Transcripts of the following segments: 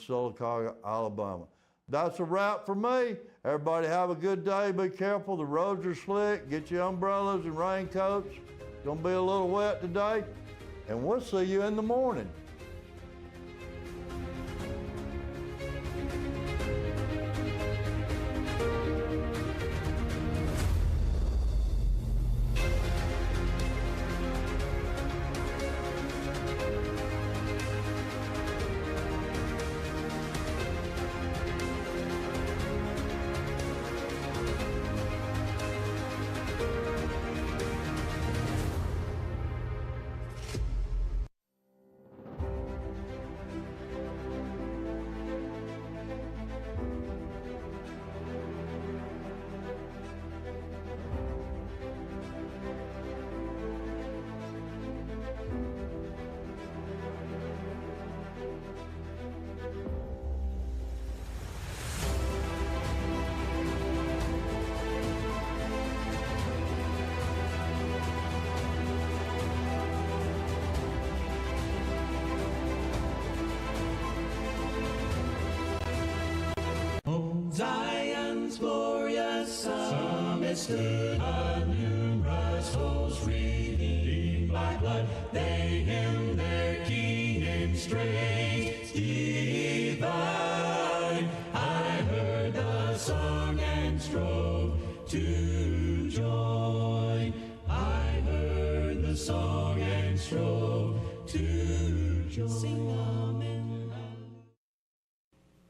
Sylacauga, Alabama. That's a wrap for me. Everybody have a good day. Be careful. The roads are slick. Get your umbrellas and raincoats. It's going to be a little wet today. And we'll see you in the morning. Zion's glorious summit stood, a numerous host redeemed by blood. They hymned their King in strains divine. I heard the song and strove to join. I heard the song and strove to join. Sing amen.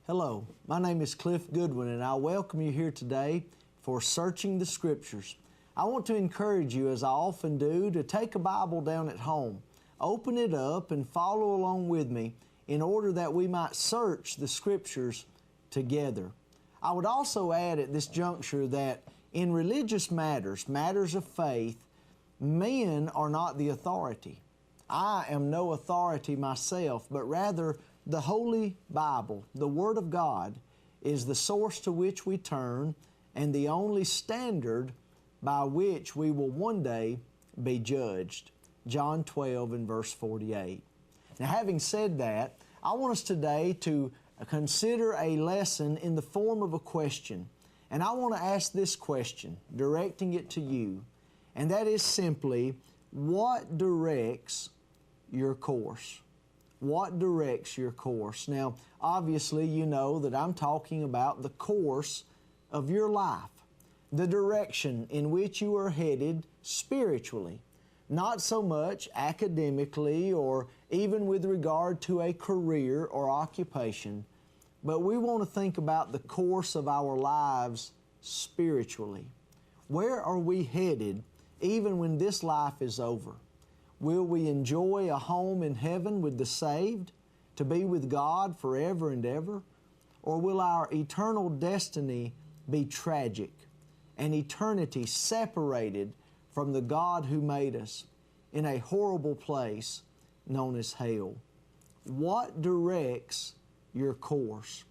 Hello, my name is Cliff Goodwin, and I welcome you here today for Searching the Scriptures. I want to encourage you, as I often do, to take a Bible down at home, open it up, and follow along with me in order that we might search the Scriptures together. I would also add at this juncture that in religious matters, matters of faith, men are not the authority. I am no authority myself, but rather the Holy Bible, the Word of God, is the source to which we turn and the only standard by which we will one day be judged. John 12 and verse 48. Now, having said that, I want us today to consider a lesson in the form of a question. And I want to ask this question, directing it to you, and that is simply, what directs your course? What directs your course? Now, obviously, you know that I'm talking about the course of your life, the direction in which you are headed spiritually, not so much academically or even with regard to a career or occupation, but we want to think about the course of our lives spiritually. Where are we headed even when this life is over? Will we enjoy a home in heaven with the saved, to be with God forever and ever? Or will our eternal destiny be tragic, and eternity separated from the God who made us in a horrible place known as hell? What directs your course?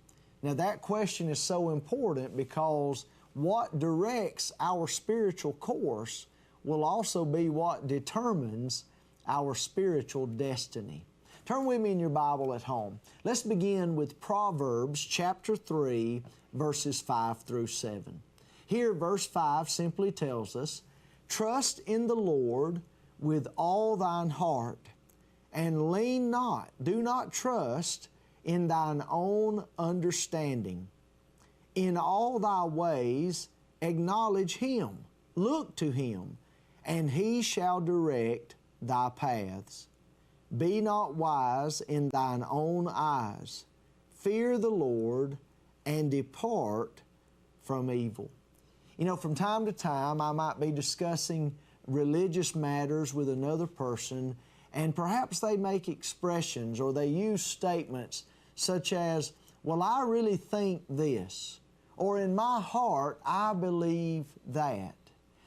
Now that question is so important because what directs our spiritual course will also be what determines our spiritual destiny. Turn with me in your Bible at home. Let's begin with Proverbs chapter 3, verses 5 through 7. Here, verse 5 simply tells us, "Trust in the Lord with all thine heart, and lean not, do not trust in thine own understanding. In all thy ways acknowledge Him, look to Him, and He shall direct thy paths. Be not wise in thine own eyes. Fear the Lord and depart from evil." You know, from time to time, I might be discussing religious matters with another person, and perhaps they make expressions or they use statements such as, "Well, I really think this," or "In my heart, I believe that."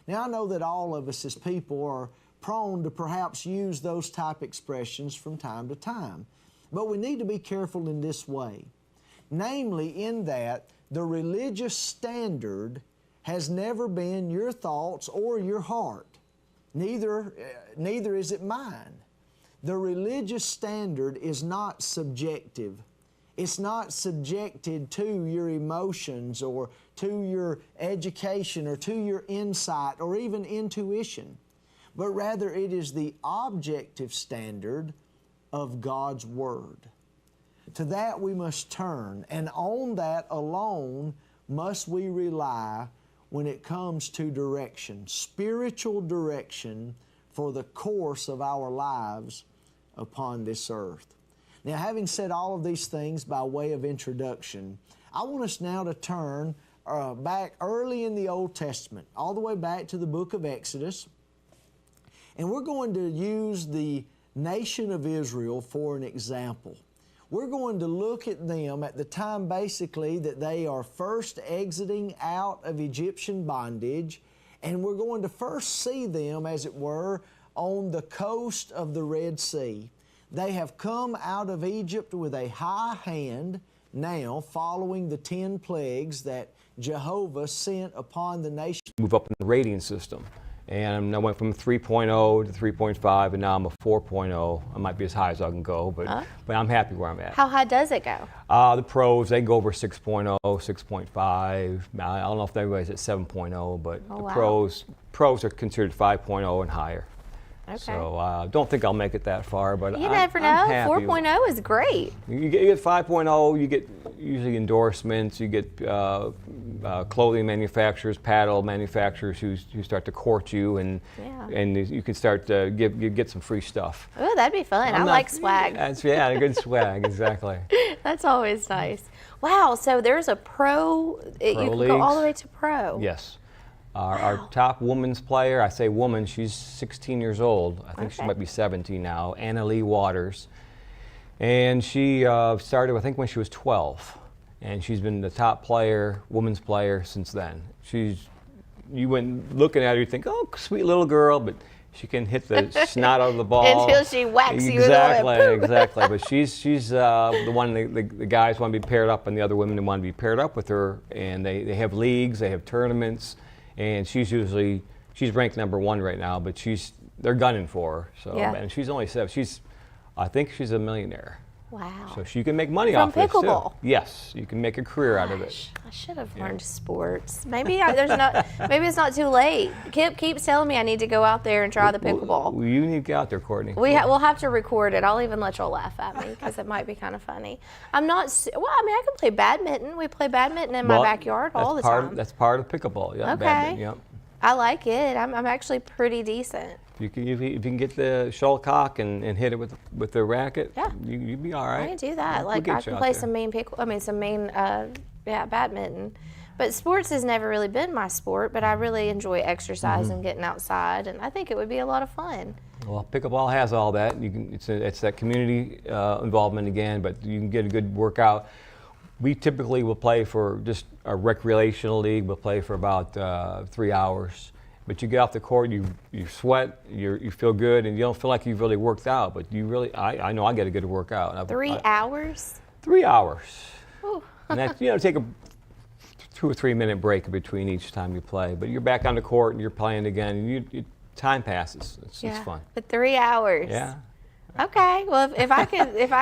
Now, I know that all of us as people are prone to perhaps use those type expressions from time to time. But we need to be careful in this way. Namely, in that the religious standard has never been your thoughts or your heart. Neither is it mine. The religious standard is not subjective. It's not subjected to your emotions or to your education or to your insight or even intuition, but rather it is the objective standard of God's Word. To that we must turn, and on that alone must we rely when it comes to direction, spiritual direction for the course of our lives upon this earth. Now, having said all of these things by way of introduction, I want us now to turn back early in the Old Testament, all the way back to the book of Exodus, and we're going to use the nation of Israel for an example. We're going to look at them at the time basically that they are first exiting out of Egyptian bondage, and we're going to first see them, as it were, on the coast of the Red Sea. They have come out of Egypt with a high hand now, following the 10 plagues that Jehovah sent upon the nation. Move up in the rating system. And I went from 3.0 to 3.5, and now I'm a 4.0. I might be as high as I can go, but I'm happy where I'm at. How high does it go? The pros, they go over 6.0, 6.5. I don't know if everybody's at 7.0, but the pros are considered 5.0 and higher. Okay. So don't think I'll make it that far, but you never know. 4.0 is great. You get 5.0, you get usually endorsements, you get clothing manufacturers, paddle manufacturers who start to court you, and you can start to get some free stuff. Oh, that'd be fun. I like swag. Yeah, good swag, exactly. That's always nice. Wow, so there's a pro you can go all the way to pro. Yes. Our top women's player, I say woman, she's 16 years old. I think she might be 17 now, Anna Lee Waters. And she started, I think, when she was 12. And she's been the top player, women's player, since then. You went looking at her, you think, oh, sweet little girl, but she can hit the snot out of the ball. Until she whacks you with Exactly. But she's the one, the guys want to be paired up, and the other women want to be paired up with her. And they have leagues, they have tournaments. And she's ranked #1 right now, but they're gunning for her. So, and she's only 7. I think she's a millionaire. Wow. So she can make money from off this too. pickleball. Yes, you can make a career out of it. I should have learned sports. Maybe maybe it's not too late. Kip keeps telling me I need to go out there and try the pickleball. Well, you need to get out there, Courtney. We'll have to record it. I'll even let y'all laugh at me because it might be kind of funny. I mean, I can play badminton. We play badminton in my backyard all the time. That's part of pickleball. Yeah. Okay. Badminton, yep. I like it. I'm actually pretty decent. If you can get the shuttlecock and hit it with the racket, you'd be all right. I can do that. Like I can play some badminton. But sports has never really been my sport, but I really enjoy exercise and getting outside, and I think it would be a lot of fun. Well, pickleball has all that. It's that community involvement again, but you can get a good workout. We typically will play for just a recreational league. We'll play for about 3 hours. But you get off the court, you sweat, you feel good, and you don't feel like you've really worked out. But I know I get a good workout. 3 hours? 3 hours. Ooh. And that, take a 2 or 3 minute break between each time you play. But you're back on the court and you're playing again, and time passes. It's fun. But 3 hours. Yeah. Okay. Well, if I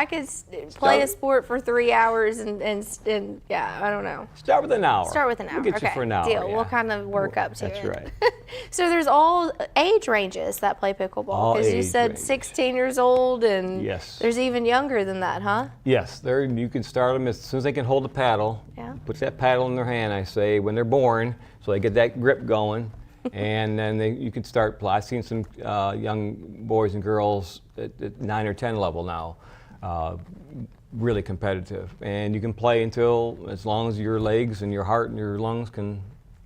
could play a sport for 3 hours and I don't know. Start with an hour. Start with an hour. We'll get you for an hour. Deal. Yeah. We'll kind of work up to it. That's right. So there's all age ranges that play pickleball. Because you said ranges. 16 years old, and there's even younger than that, huh? Yes. You can start them as soon as they can hold the paddle. Yeah. Put that paddle in their hand, I say, when they're born, so they get that grip going. And then you can start. I've seen some young boys and girls at 9 or 10 level now, really competitive. And you can play until as long as your legs and your heart and your lungs can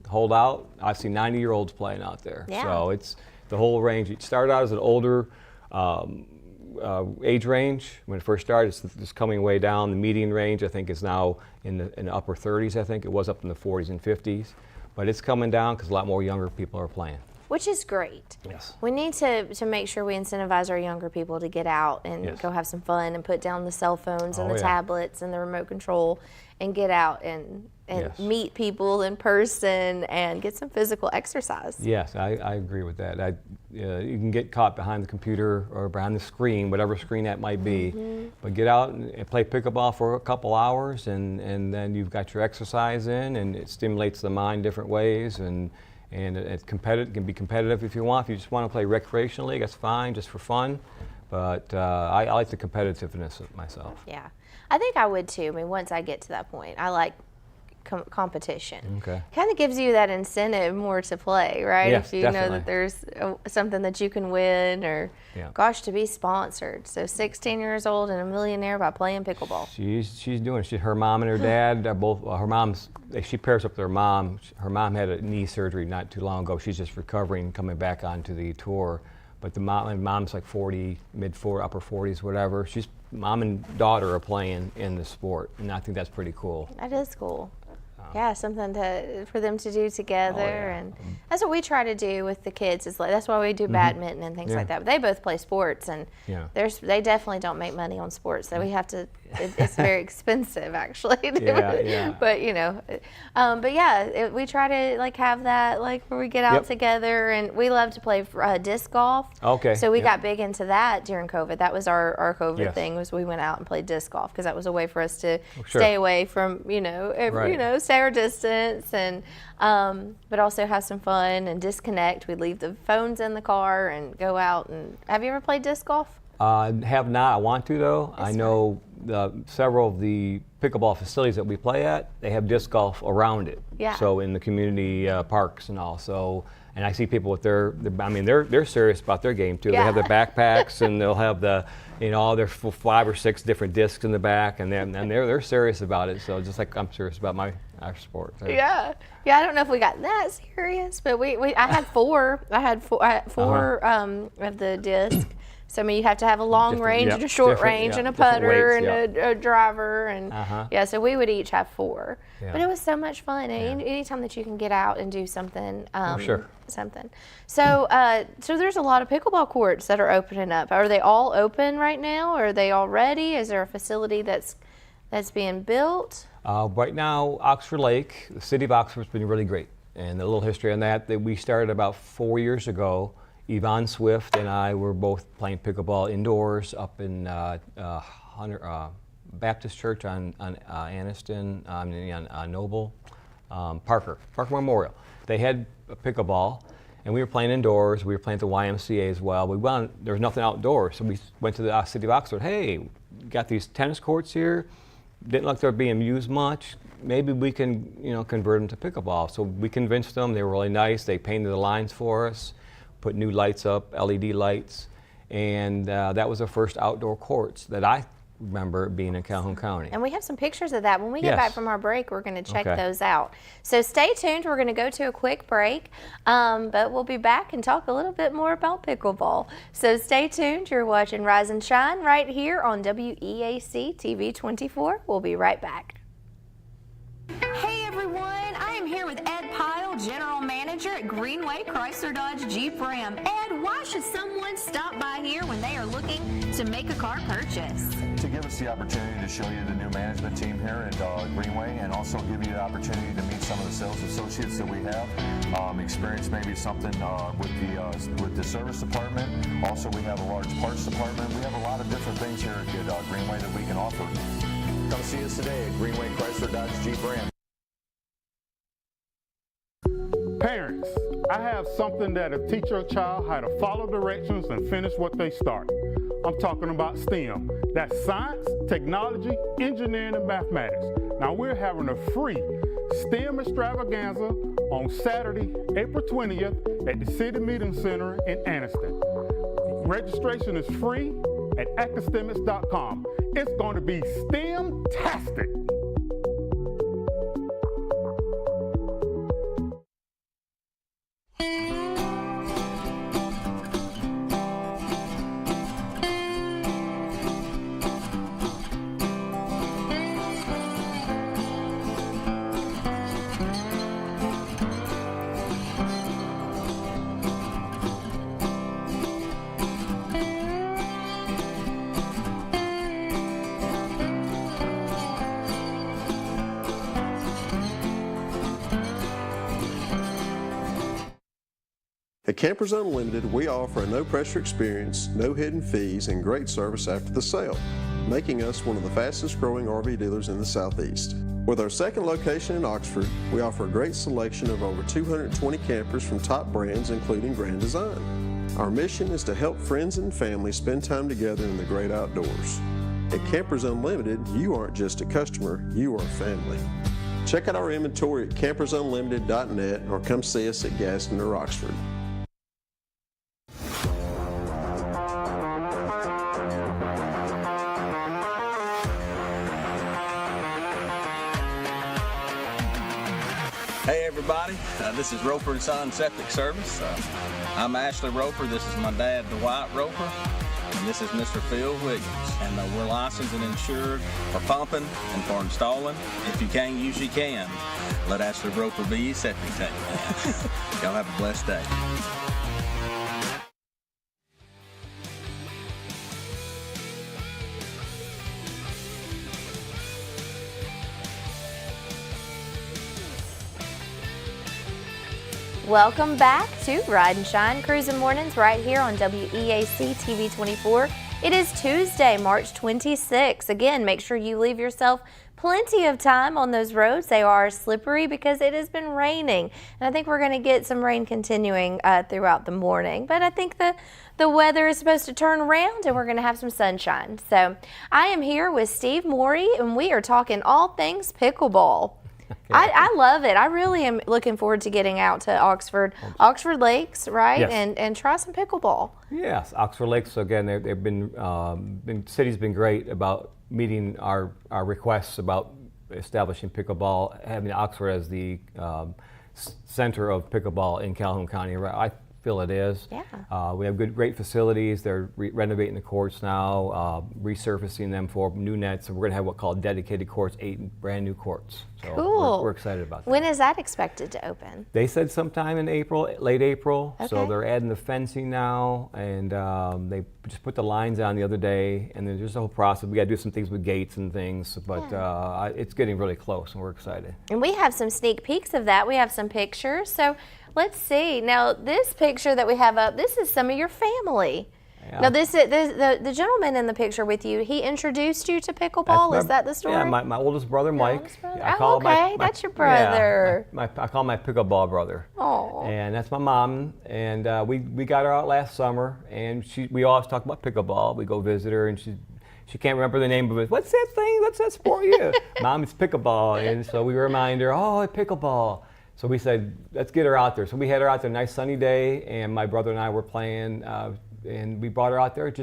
hold out. I've seen 90-year-olds playing out there. Yeah. So it's the whole range. It started out as an older age range. When it first started, it's coming way down. The median range, I think, is now in the upper 30s, I think. It was up in the 40s and 50s. But it's coming down because a lot more younger people are playing. which is great. Yes. We need to make sure we incentivize our younger people to get out and Yes. go have some fun and put down the cell phones and Oh, the yeah. tablets and the remote control and get out and Yes. meet people in person and get some physical exercise. Yes, I agree with that. You can get caught behind the computer or behind the screen, whatever screen that might be, but get out and play pickleball for a couple hours, and then you've got your exercise in, and it stimulates the mind different ways, and it's competitive. Can be competitive if you want. If you just want to play recreationally, that's fine, just for fun. But I like the competitiveness of myself. Yeah, I think I would too. I mean, once I get to that point, I like competition. Okay. Kind of gives you that incentive more to play, right? Yes, if you know definitely. that there's something that you can win, or Yeah. gosh, to be sponsored. So 16 years old and a millionaire by playing pickleball. She's doing it. Her mom and her dad are both. Her mom's. She pairs up with her mom. Her mom had a knee surgery not too long ago. She's just recovering, coming back onto the tour. But the mom's like 40, upper 40s, whatever. Mom and daughter are playing in the sport, and I think that's pretty cool. That is cool. Yeah, something for them to do together, Oh, yeah. and that's what we try to do with the kids. Is like that's why we do badminton and things Yeah. like that. But they both play sports, and Yeah. they definitely don't make money on sports. So we have to. It's very expensive, actually. Yeah, yeah. But but yeah, we try to like have that like where we get out Yep. together, and we love to play disc golf. Okay, So we yep. got big into that during COVID. That was our COVID Yes. thing. Was we went out and played disc golf because that was a way for us to sure. stay away from Right. stay our distance, and but also have some fun and disconnect. We'd leave the phones in the car and go out. And have you ever played disc golf? Have not. I want to though. I know several of the pickleball facilities that we play at, they have disc golf around it. Yeah. So in the community parks and all. So, and I see people with they're serious about their game too. Yeah. They have their backpacks and they'll have their 5 or 6 different discs in the back, and they're serious about it. So just like I'm serious about our sport. Yeah. I don't know if we got that serious, but I had four. I had four of the disc. So I mean, you have to have a long Different- range yep, and a short different- range yep, and a different putter weights, and a driver and Uh-huh. so we would each have 4. Yeah. But it was so much fun. Anytime that you can get out and do something, sure. something. So so there's a lot of pickleball courts that are opening up. Are they all open right now? Are they all ready? Is there a facility that's being built? Right now, Oxford Lake, the city of Oxford's been really great. And a little history on that we started about 4 years ago. Yvonne Swift and I were both playing pickleball indoors up in Baptist Church on Anniston, on Noble, Parker Memorial. They had a pickleball, and we were playing indoors. We were playing at the YMCA as well. There was nothing outdoors, so we went to the city of Oxford. Hey, we got these tennis courts here. Didn't look like they were being used much. Maybe we can, convert them to pickleball. So we convinced them. They were really nice. They painted the lines for us, put new lights up, LED lights, and that was the first outdoor courts that I remember being in Calhoun County. And we have some pictures of that. When we get Yes. back from our break, we're going to check Okay. those out. So stay tuned. We're going to go to a quick break, but we'll be back and talk a little bit more about pickleball. So stay tuned. You're watching Rise and Shine right here on WEAC TV 24. We'll be right back. Hey everyone, I am here with Ed Pyle, General Manager at Greenway Chrysler Dodge Jeep Ram. Ed, why should someone stop by here when they are looking to make a car purchase? To give us the opportunity to show you the new management team here at Greenway, and also give you the opportunity to meet some of the sales associates that we have. Experience maybe something with the service department. Also, we have a large parts department. We have a lot of different things here at Greenway that we can offer. Come see us today at Greenway Chrysler Dodge Jeep Ram. Parents, I have something that'll teach your child how to follow directions and finish what they start. I'm talking about STEM. That's science, technology, engineering, and mathematics. Now we're having a free STEM extravaganza on Saturday, April 20th at the City Meeting Center in Anniston. Registration is free at academics.com. It's going to be STEM-tastic. At Campers Unlimited, we offer a no-pressure experience, no hidden fees, and great service after the sale, making us one of the fastest-growing RV dealers in the Southeast. With our second location in Oxford, we offer a great selection of over 220 campers from top brands, including Grand Design. Our mission is to help friends and family spend time together in the great outdoors. At Campers Unlimited, you aren't just a customer, you are family. Check out our inventory at campersunlimited.net or come see us at Gaston or Oxford. Hey everybody, this is Roper & Son Septic Service. I'm Ashley Roper, this is my dad Dwight Roper, and this is Mr. Phil Williams. And we're licensed and insured for pumping and for installing. If you can't use, you can. Let Ashley Roper be your septic tank man. Y'all have a blessed day. Welcome back to Ride and Shine Cruising Mornings right here on WEAC TV24. It is Tuesday, March 26th. Again, make sure you leave yourself plenty of time on those roads. They are slippery because it has been raining. And I think we're going to get some rain continuing throughout the morning. But I think the weather is supposed to turn around and we're going to have some sunshine. So I am here with Steve Morey and we are talking all things pickleball. I love it. I really am looking forward to getting out to Oxford Lakes, right? Yes. And try some pickleball. Yes, Oxford Lakes, again, they've been city's been great about meeting our requests about establishing pickleball, having Oxford as the center of pickleball in Calhoun County. I feel it is. Yeah. We have great facilities. They're renovating the courts now, resurfacing them for new nets. So we're going to have what's called dedicated courts, 8 brand new courts. So cool. We're excited about that. When is that expected to open? They said sometime in April, late April. Okay. So they're adding the fencing now, and they just put the lines on the other day, and then there's a whole process. We got to do some things with gates and things, but it's getting really close, and we're excited. And we have some sneak peeks of that. We have some pictures. So let's see. Now, this picture that we have up, this is some of your family. Yeah. Now, the gentleman in the picture with you, he introduced you to pickleball. Is that the story? Yeah, my oldest brother, Mike. Oldest brother? I call okay, that's your brother. Yeah, I call him my pickleball brother. Oh. And that's my mom. And we got her out last summer, and we always talk about pickleball. We go visit her, and she can't remember the name of it. What's that thing? What's that sport? Mom, it's pickleball. And so we remind her, pickleball. So we said, let's get her out there. So we had her out there, nice sunny day, and my brother and I were playing, and we brought her out there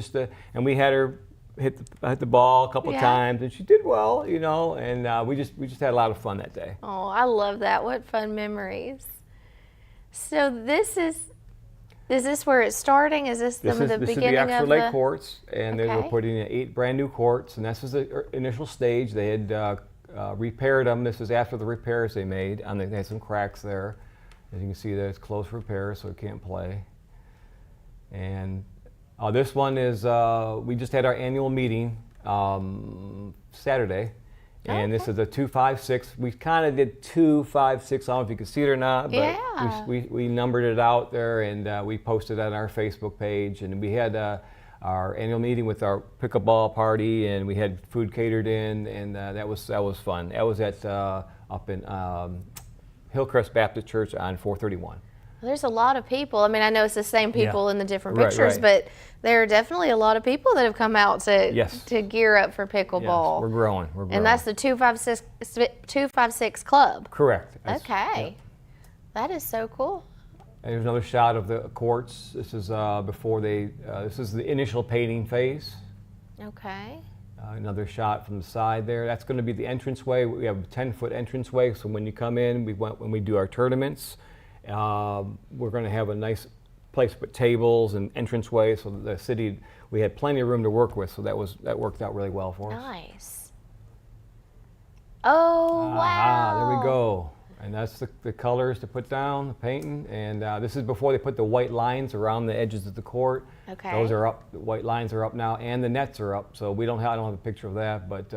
and we had her hit the ball a couple of times, and she did well, and we just had a lot of fun that day. Oh, I love that. What fun memories. So this is this where it's starting? Is this the beginning of the... This is the Oxford Lake courts, and they were putting in 8 brand new courts, and this was the initial stage. They had repaired them. This is after the repairs they made, and they had some cracks there. As you can see, there's close repairs, so it can't play. And this one is, we just had our annual meeting Saturday, and this is a 256. We kind of did 256. I don't know if you can see it or not, but we numbered it out there, and we posted it on our Facebook page. And we had our annual meeting with our pickleball party, and we had food catered in, and that was fun. That was at up in Hillcrest Baptist Church on 431. There's a lot of people. I mean, I know it's the same people in the different pictures, but there are definitely a lot of people that have come out to gear up for pickleball. Yes, we're growing. And that's the 256 club. Correct. Okay. That is so cool. And there's another shot of the courts. This is before this is the initial painting phase. Okay. Another shot from the side there. That's going to be the entranceway. We have a 10-foot entranceway, so when you come in, when we do our tournaments, we're going to have a nice place to put tables and entranceway, so that the city, we had plenty of room to work with, so that worked out really well for us. Nice. Oh, wow. There we go. And that's the colors to put down, the painting, and this is before they put the white lines around the edges of the court. Okay. Those are up. The white lines are up now, and the nets are up. So I don't have a picture of that, but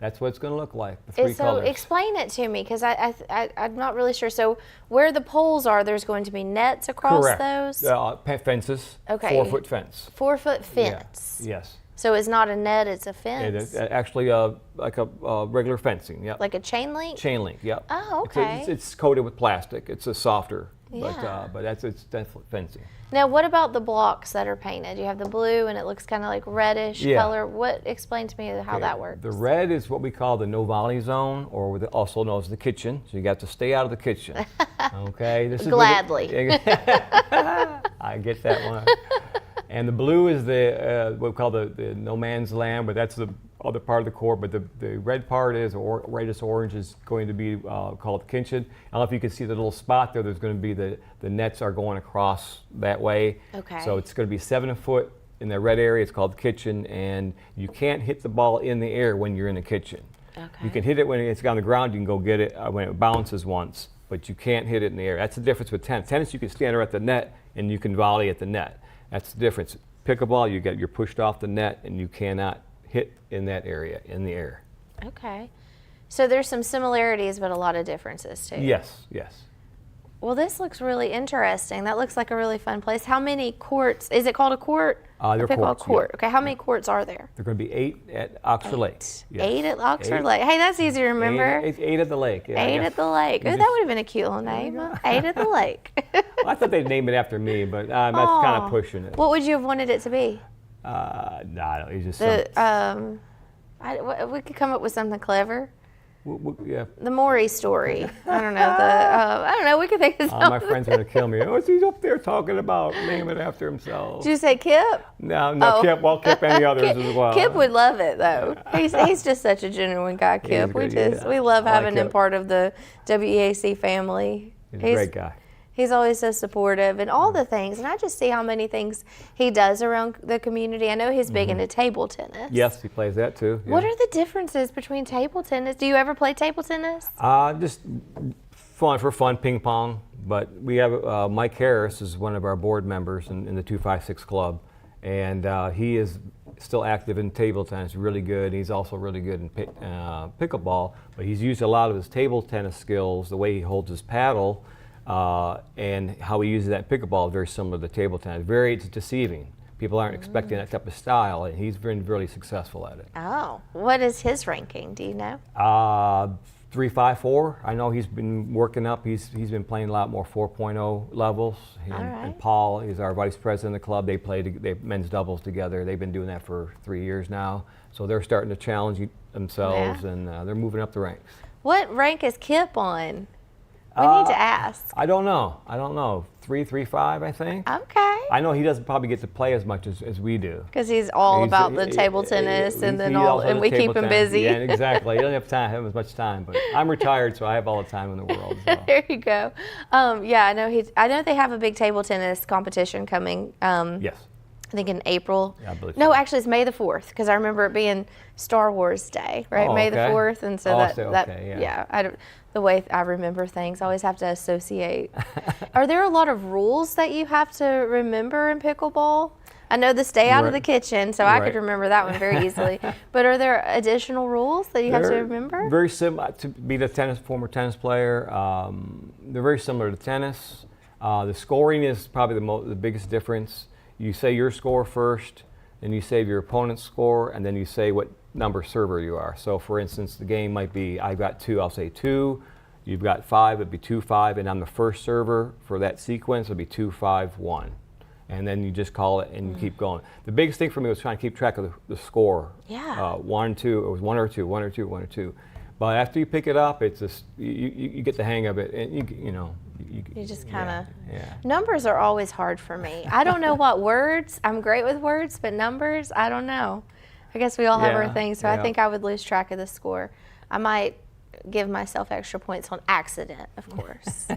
That's what it's going to look like, the three So colors. explain it to me, because I'm not really sure. So where the poles are, there's going to be nets across Correct. those? Fences. Okay. 4-foot fence. 4-foot fence. Yeah. Yes. So it's not a net, it's a It fence? is actually like a regular fencing. Yep. Like a chain link? Chain link. Yep. Oh, okay. It's coated with plastic. It's a softer. Yeah. But it's definitely fencing. Now, what about the blocks that are painted? You have the blue, and it looks kind of like reddish Yeah. color. Explain to me how that works. The red is what we call the no volley zone, or also known as the kitchen. So you got to stay out of the kitchen. Okay. This is Gladly. I get that one. And the blue is what we call the no man's land, but that's the other part of the court. But the red part is, or reddish orange, is going to be called the kitchen. I don't know if you can see the little spot there. There's going to be the nets are going across that way. Okay. So it's going to be 7 foot in the red area. It's called the kitchen, and you can't hit the ball in the air when you're in the kitchen. Okay. You can hit it when it's on the ground. You can go get it when it bounces once, but you can't hit it in the air. That's the difference with tennis. Tennis, you can stand there at the net and you can volley at the net. That's the difference. Pickleball, you're pushed off the net and you cannot hit in that area in the air. Okay. So there's some similarities, but a lot of differences too. Yes, yes. Well, this looks really interesting. That looks like a really fun place. How many courts? Is it called a court? They're a pickleball courts, court. yeah. Okay. How many courts are there? There are going to be 8 at Oxford Lake. Yes. 8 at Oxford 8. Lake. Hey, that's easy to remember. 8 at the lake. Yeah, 8 at the lake. Oh, that would have been a cute little name. 8 at the lake. I thought they'd name it after me, but that's kind of pushing it. What would you have wanted it to be? No, I don't. It's just we could come up with something clever. yeah. The Maury story. I don't know. I don't know. We could think of something. My friends are going to kill me. Oh, he's up there talking about naming it after himself. Did you say Kip? No, Oh. Kip. Well, Kip and the others as well. Kip would love it though. He's just such a genuine guy, Kip. He is good, yeah. We love I like having him Kip. part of the WEAC family. He's a great guy. He's always so supportive and all the things, and I just see how many things he does around the community. I know he's big into table tennis. Yes, he plays that too. Yeah. What are the differences between table tennis? Do you ever play table tennis? Just for fun, ping pong. But we have Mike Harris is one of our board members in the 256 club, and he is still active in table tennis, really good. He's also really good in pickleball, but he's used a lot of his table tennis skills, the way he holds his paddle, and how he uses that pickleball is very similar to table tennis. It's deceiving. People aren't expecting that type of style, and he's been really successful at it. Oh, what is his ranking? Do you know? 3-5-4. I know he's been working up. He's been playing a lot more 4.0 levels. And Paul is our vice president of the club. They play men's doubles together. They've been doing that for 3 years now. So they're starting to challenge themselves, and they're moving up the ranks. What rank is Kip on? We need to ask. I don't know. 3-3-5, I think. Okay. I know he doesn't probably get to play as much as we do. Because he's all about the table tennis and we keep him busy. Yeah, exactly. He doesn't have as much time, but I'm retired, so I have all the time in the world. So. There you go. Yeah, I know they have a big table tennis competition coming. Yes. I think in April. Yeah, I believe no, so. actually it's May the 4th, because I remember it being Star Wars Day, right? Oh, May the okay. 4th, and so yeah. The way I remember things, I always have to associate. Are there a lot of rules that you have to remember in pickleball? I know the stay out of the kitchen, so I could remember that one very easily. But are there additional rules that you have to remember? Very similar to be the former tennis player. They're very similar to tennis. The scoring is probably the biggest difference. You say your score first, then you say your opponent's score, and then you say what number server you are. So for instance, the game might be, I've got 2, I'll say 2. You've got 5, it'd be 2-5, and I'm the first server for that sequence, it'll be 2-5-1. And then you just call it and you keep going. The biggest thing for me was trying to keep track of the score. Yeah. 1, 2, it was 1 or 2, 1 or 2, 1 or 2. But after you pick it up, it's just, you get the hang of it, and You just kind of, yeah. Numbers are always hard for me. I don't know what words, I'm great with words, but numbers, I don't know. I guess we all have our things, so I think I would lose track of the score. I might give myself extra points on accident, of course.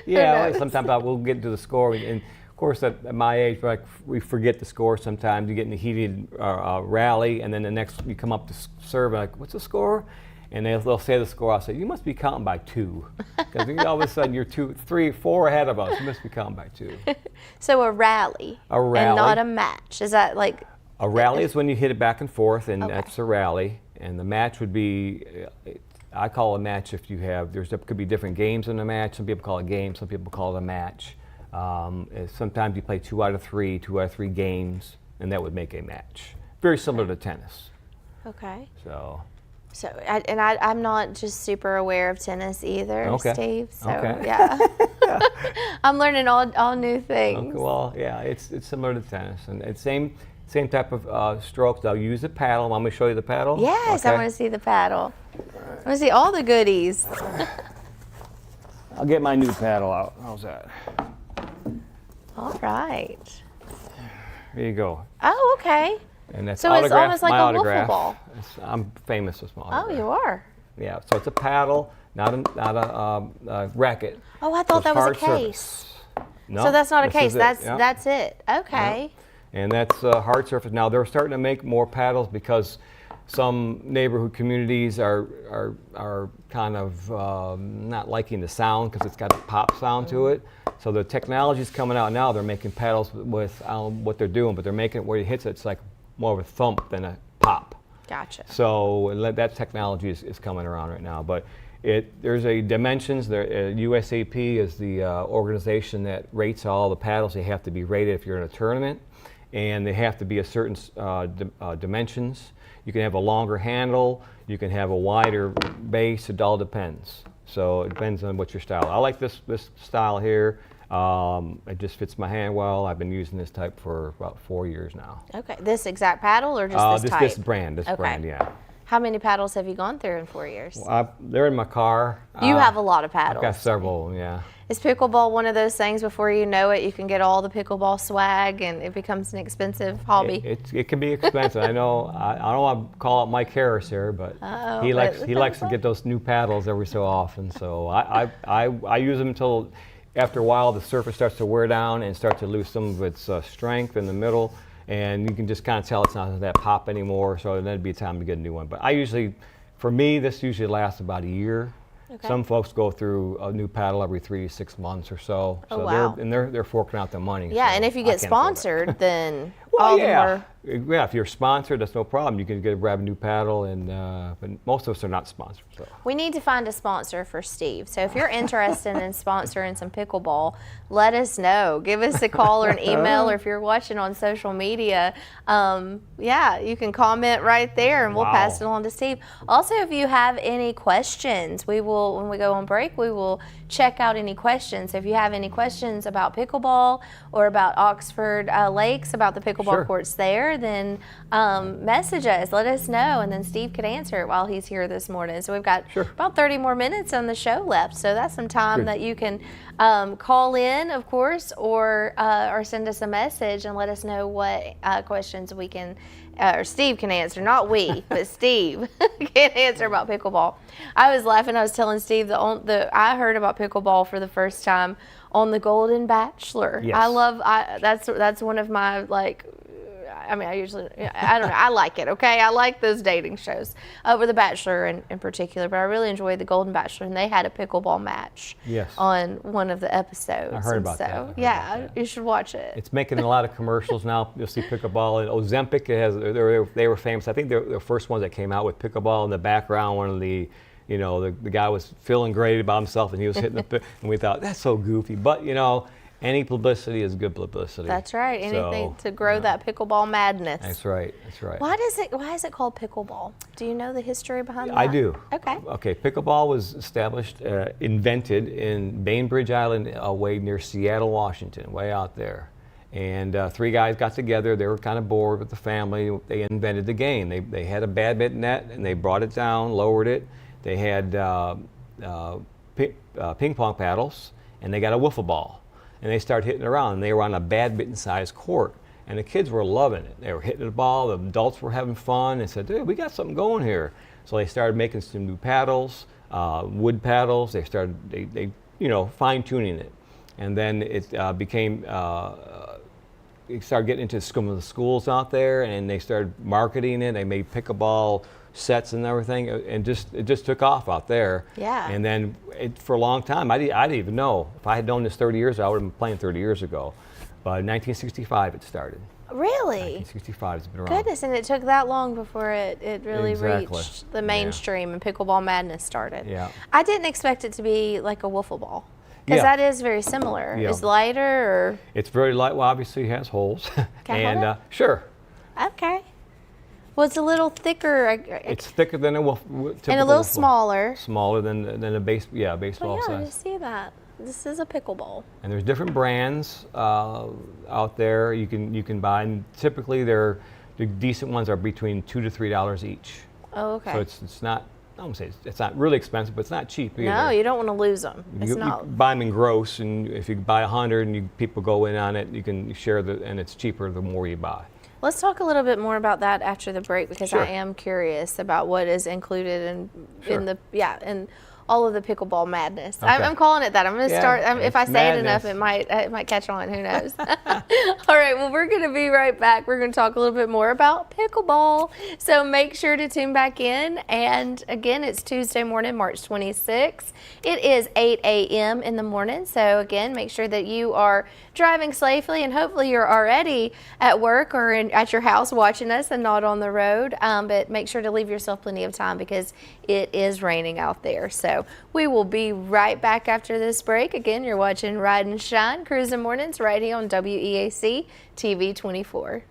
Yeah, sometimes we'll get to the score, and of course at my age, we forget the score sometimes. You get in a heated rally, and then the next you come up to serve, like, what's the score? And they'll say the score. I'll say, you must be counting by 2, because all of a sudden you're 2, 3, 4 ahead of us. You must be counting by 2. So a rally. A rally. And not a match. Is that like? A rally is when you hit it back and forth, and that's a rally. And the match would be, I call a match if you have, there could be different games in the match. Some people call it a game, some people call it a match. Sometimes you play 2 out of 3 games, and that would make a match. Very similar to tennis. Okay. So I'm not just super aware of tennis either, okay. Steve. So okay. yeah, I'm learning all new things. Okay, well, yeah, it's similar to tennis, and it's same type of strokes. They'll use the paddle. Want me to show you the paddle? Yes, okay. I want to see the paddle. I want to see all the goodies. I'll get my new paddle out. How's that? All right. Here you go. Oh, okay. And that's so it's almost like a wiffle ball. I'm famous with my autograph. Oh, you are? Yeah, so it's a paddle, not a racket. Oh, I thought that was a case. Surface. No, so that's not a case. That's it. Okay. Yeah. And that's hard surface. Now they're starting to make more paddles because some neighborhood communities are kind of not liking the sound because it's got a pop sound to it. So the technology's coming out now. They're making paddles with what they're doing, but they're making it where it hits it. It's like more of a thump than a pop. Gotcha. So that technology is coming around right now. But there's a dimensions. USAP is the organization that rates all the paddles. They have to be rated if you're in a tournament, and they have to be a certain dimensions. You can have a longer handle. You can have a wider base. It all depends. So it depends on what your style. I like this style here. It just fits my hand well. I've been using this type for about 4 years now. Okay, this exact paddle or just this type? This brand, yeah. How many paddles have you gone through in 4 years? Well, they're in my car. You have a lot of paddles. I've got several, yeah. Is pickleball one of those things before you know it, you can get all the pickleball swag and it becomes an expensive hobby? It can be expensive. I know. I don't want to call out Mike Harris here, but he likes to get those new paddles every so often. So I use them until after a while the surface starts to wear down and start to lose some of its strength in the middle, and you can just kind of tell it's not that pop anymore. So then it'd be time to get a new one. But for me, this usually lasts about a year. Okay. Some folks go through a new paddle every 3 to 6 months or so. Oh, wow. They're forking out the money. Yeah, so and if you get sponsored, then well, all yeah. the more. Yeah, if you're sponsored, that's no problem. You can grab a new paddle, but most of us are not sponsored. So. We need to find a sponsor for Steve. So if you're interested in sponsoring some pickleball, let us know. Give us a call or an email, or if you're watching on social media, yeah, you can comment right there, and we'll pass it on to Steve. Also, if you have any questions, we will, when we go on break, we will check out any questions. So if you have any questions about pickleball or about Oxford Lakes, about the pickleball courts there, then message us, let us know, and then Steve could answer it while he's here this morning. So we've got about 30 more minutes on the show left, so that's some time that you can call in, of course, or send us a message and let us know what questions we can, or Steve can answer, not we, but Steve can answer about pickleball. I was laughing, I was telling Steve I heard about pickleball for the first time on The Golden Bachelor. Yes. That's one of my, like, I mean, I don't know, I like it, okay? I like those dating shows, over The Bachelor in particular, but I really enjoyed The Golden Bachelor, and they had a pickleball match on one of the episodes. I heard about that. Yeah, you should watch it. It's making a lot of commercials now. You'll see pickleball, and Ozempic, they were famous. I think they're the first ones that came out with pickleball in the background. One of the guy was feeling great about himself, and he was hitting the and we thought, that's so goofy. But, any publicity is good publicity. That's right. Anything to grow that pickleball madness. That's right. That's right. Why is it called pickleball? Do you know the history behind that? I do. Okay. Okay. Pickleball was established, invented in Bainbridge Island, way near Seattle, Washington, way out there. And 3 guys got together. They were kind of bored with the family. They invented the game. They had a badminton net, and they brought it down, lowered it. They had ping pong paddles, and they got a wiffle ball. And they started hitting around, and they were on a badminton-sized court. And the kids were loving it. They were hitting the ball, the adults were having fun, and said, dude, we got something going here. So they started making some new paddles, wood paddles. They started, fine-tuning it. And then it became, it started getting into some of the schools out there, and they started marketing it. They made pickleball sets and everything, and it just took off out there. Yeah. And then for a long time, I didn't even know. If I had known this 30 years ago, I would have been playing 30 years ago. But in 1965 it started. Really? 1965 it's been around. Goodness, and it took that long before it really Exactly. reached the mainstream and pickleball madness started. Yeah. I didn't expect it to be like a wiffle ball. Because Yeah. that is very similar. Yeah. It's lighter or? It's very light. Well, obviously it has holes. Can I hold it? Sure. Okay. Well, it's a little thicker. It's thicker than a typical and a little wiffle. smaller. Smaller than a baseball Oh, yeah, I size. see that. This is a pickleball. And there's different brands out there you can buy. And typically, the decent ones are between $2 to $3 each. Oh, okay. So it's not. I won't say it's not really expensive, but it's not cheap either. No, you don't want to lose them. It's You not. buy them in gross, and if you buy 100 and people go in on it, you can share and it's cheaper the more you buy. Let's talk a little bit more about that after the break because Sure. I am curious about what is included in all of the pickleball madness. Okay. I'm calling it that. I'm going to Yeah, start. If I it's say it enough, madness. it might catch on. Who knows? All right. Well, we're going to be right back. We're going to talk a little bit more about pickleball. So make sure to tune back in. And again, it's Tuesday morning, March 26th. It is 8 a.m. in the morning. So again, make sure that you are driving safely, and hopefully you're already at work or at your house watching us and not on the road. But make sure to leave yourself plenty of time because it is raining out there. So we will be right back after this break. Again, you're watching Ride and Shine Cruising Mornings right here on WEAC TV24.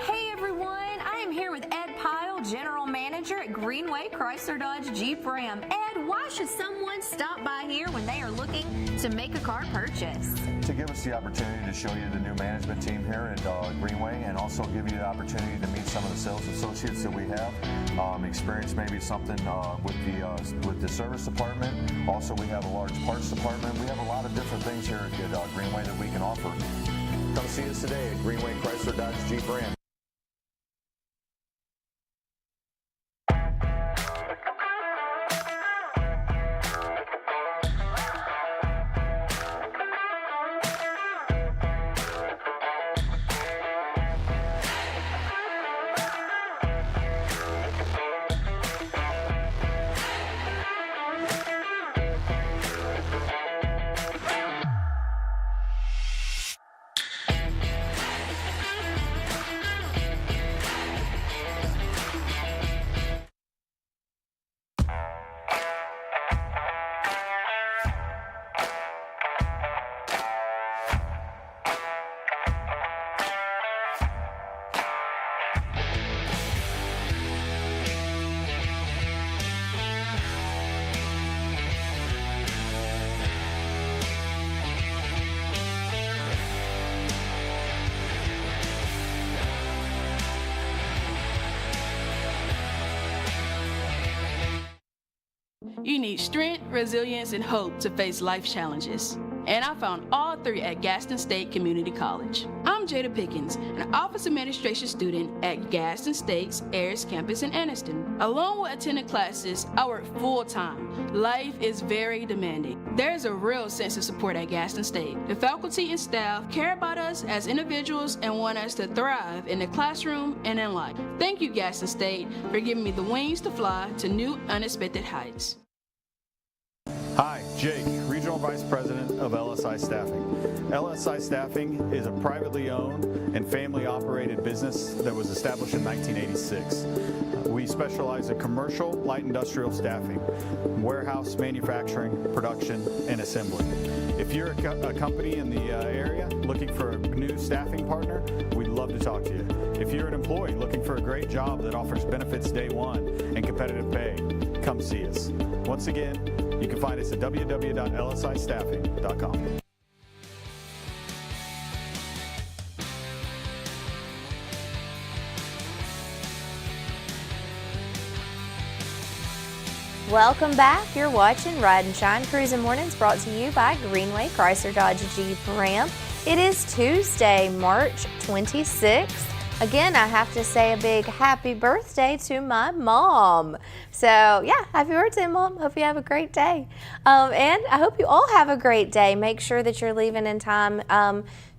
Hey everyone, I am here with Ed Pyle, General Manager at Greenway Chrysler Dodge Jeep Ram. Ed, why should someone stop by here when they are looking to make a car purchase? To give us the opportunity to show you the new management team here at Greenway, and also give you the opportunity to meet some of the sales associates that we have. Experience maybe something with the service department. Also, we have a large parts department. We have a lot of different things here at Greenway that we can offer. Come see us today at Greenway Chrysler Dodge Jeep Ram. You need strength, resilience, and hope to face life challenges. And I found all three at Gaston State Community College. I'm Jada Pickens, an office administration student at Gaston State's Ayers campus in Anniston. Along with attending classes, I work full-time. Life is very demanding. There's a real sense of support at Gaston State. The faculty and staff care about us as individuals and want us to thrive in the classroom and in life. Thank you, Gaston State, for giving me the wings to fly to new, unexpected heights. Hi, Jake, Regional Vice President of LSI Staffing. LSI Staffing is a privately owned and family-operated business that was established in 1986. We specialize in commercial, light industrial staffing, warehouse, manufacturing, production, and assembly. If you're a company in the area looking for a new staffing partner, we'd love to talk to you. If you're an employee looking for a great job that offers benefits day one and competitive pay, come see us. Once again, you can find us at www.lsistaffing.com. Welcome back. You're watching Ride and Shine Cruising Mornings brought to you by Greenway Chrysler Dodge Jeep Ram. It is Tuesday, March 26th. Again, I have to say a big happy birthday to my mom. So yeah, happy birthday, Mom. Hope you have a great day. And I hope you all have a great day. Make sure that you're leaving in time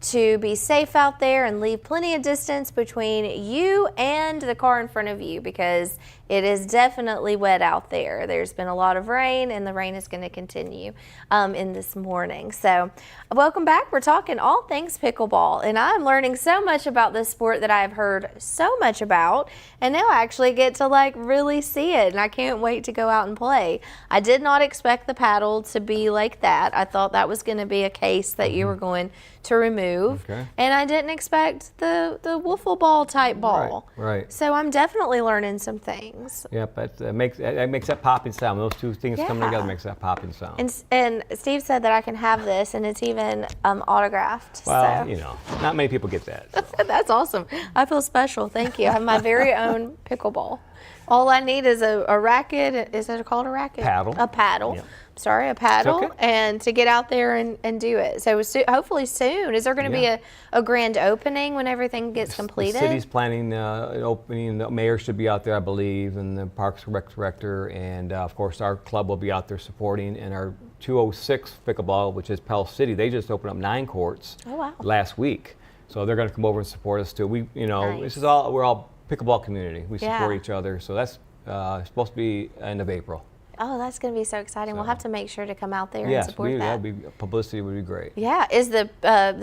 to be safe out there and leave plenty of distance between you and the car in front of you, because it is definitely wet out there. There's been a lot of rain, and the rain is going to continue in this morning. So welcome back. We're talking all things pickleball, and I'm learning so much about this sport that I've heard so much about, and now I actually get to like really see it, and I can't wait to go out and play. I did not expect the paddle to be like that. I thought that was going to be a case that you were going to remove, and I didn't expect the wiffle ball type ball. Right. So I'm definitely learning some things. Yep, that makes that popping sound. Those two things coming together makes that popping sound. And Steve said that I can have this, and it's even autographed. Well, so. you know, not many people get that. So. That's awesome. I feel special. Thank you. I have my very own pickleball. All I need is a racket. Is it called a racket? Paddle. A paddle. Yep. Sorry, a paddle, Okay. and to get out there and do it. So hopefully soon. Is there going to be a grand opening when everything gets completed? The city's planning an opening. The mayor should be out there, I believe, and the Parks and Rec director, and of course our club will be out there supporting. And our 206 pickleball, which is Pell City, they just opened up 9 courts last week, so they're going to come over and support us too. We, you know, this is we're all pickleball community. We support each other, so that's supposed to be end of April. Oh, that's going to be so exciting. We'll have to make sure to come out there and support that. Publicity would be great. Yeah. Is the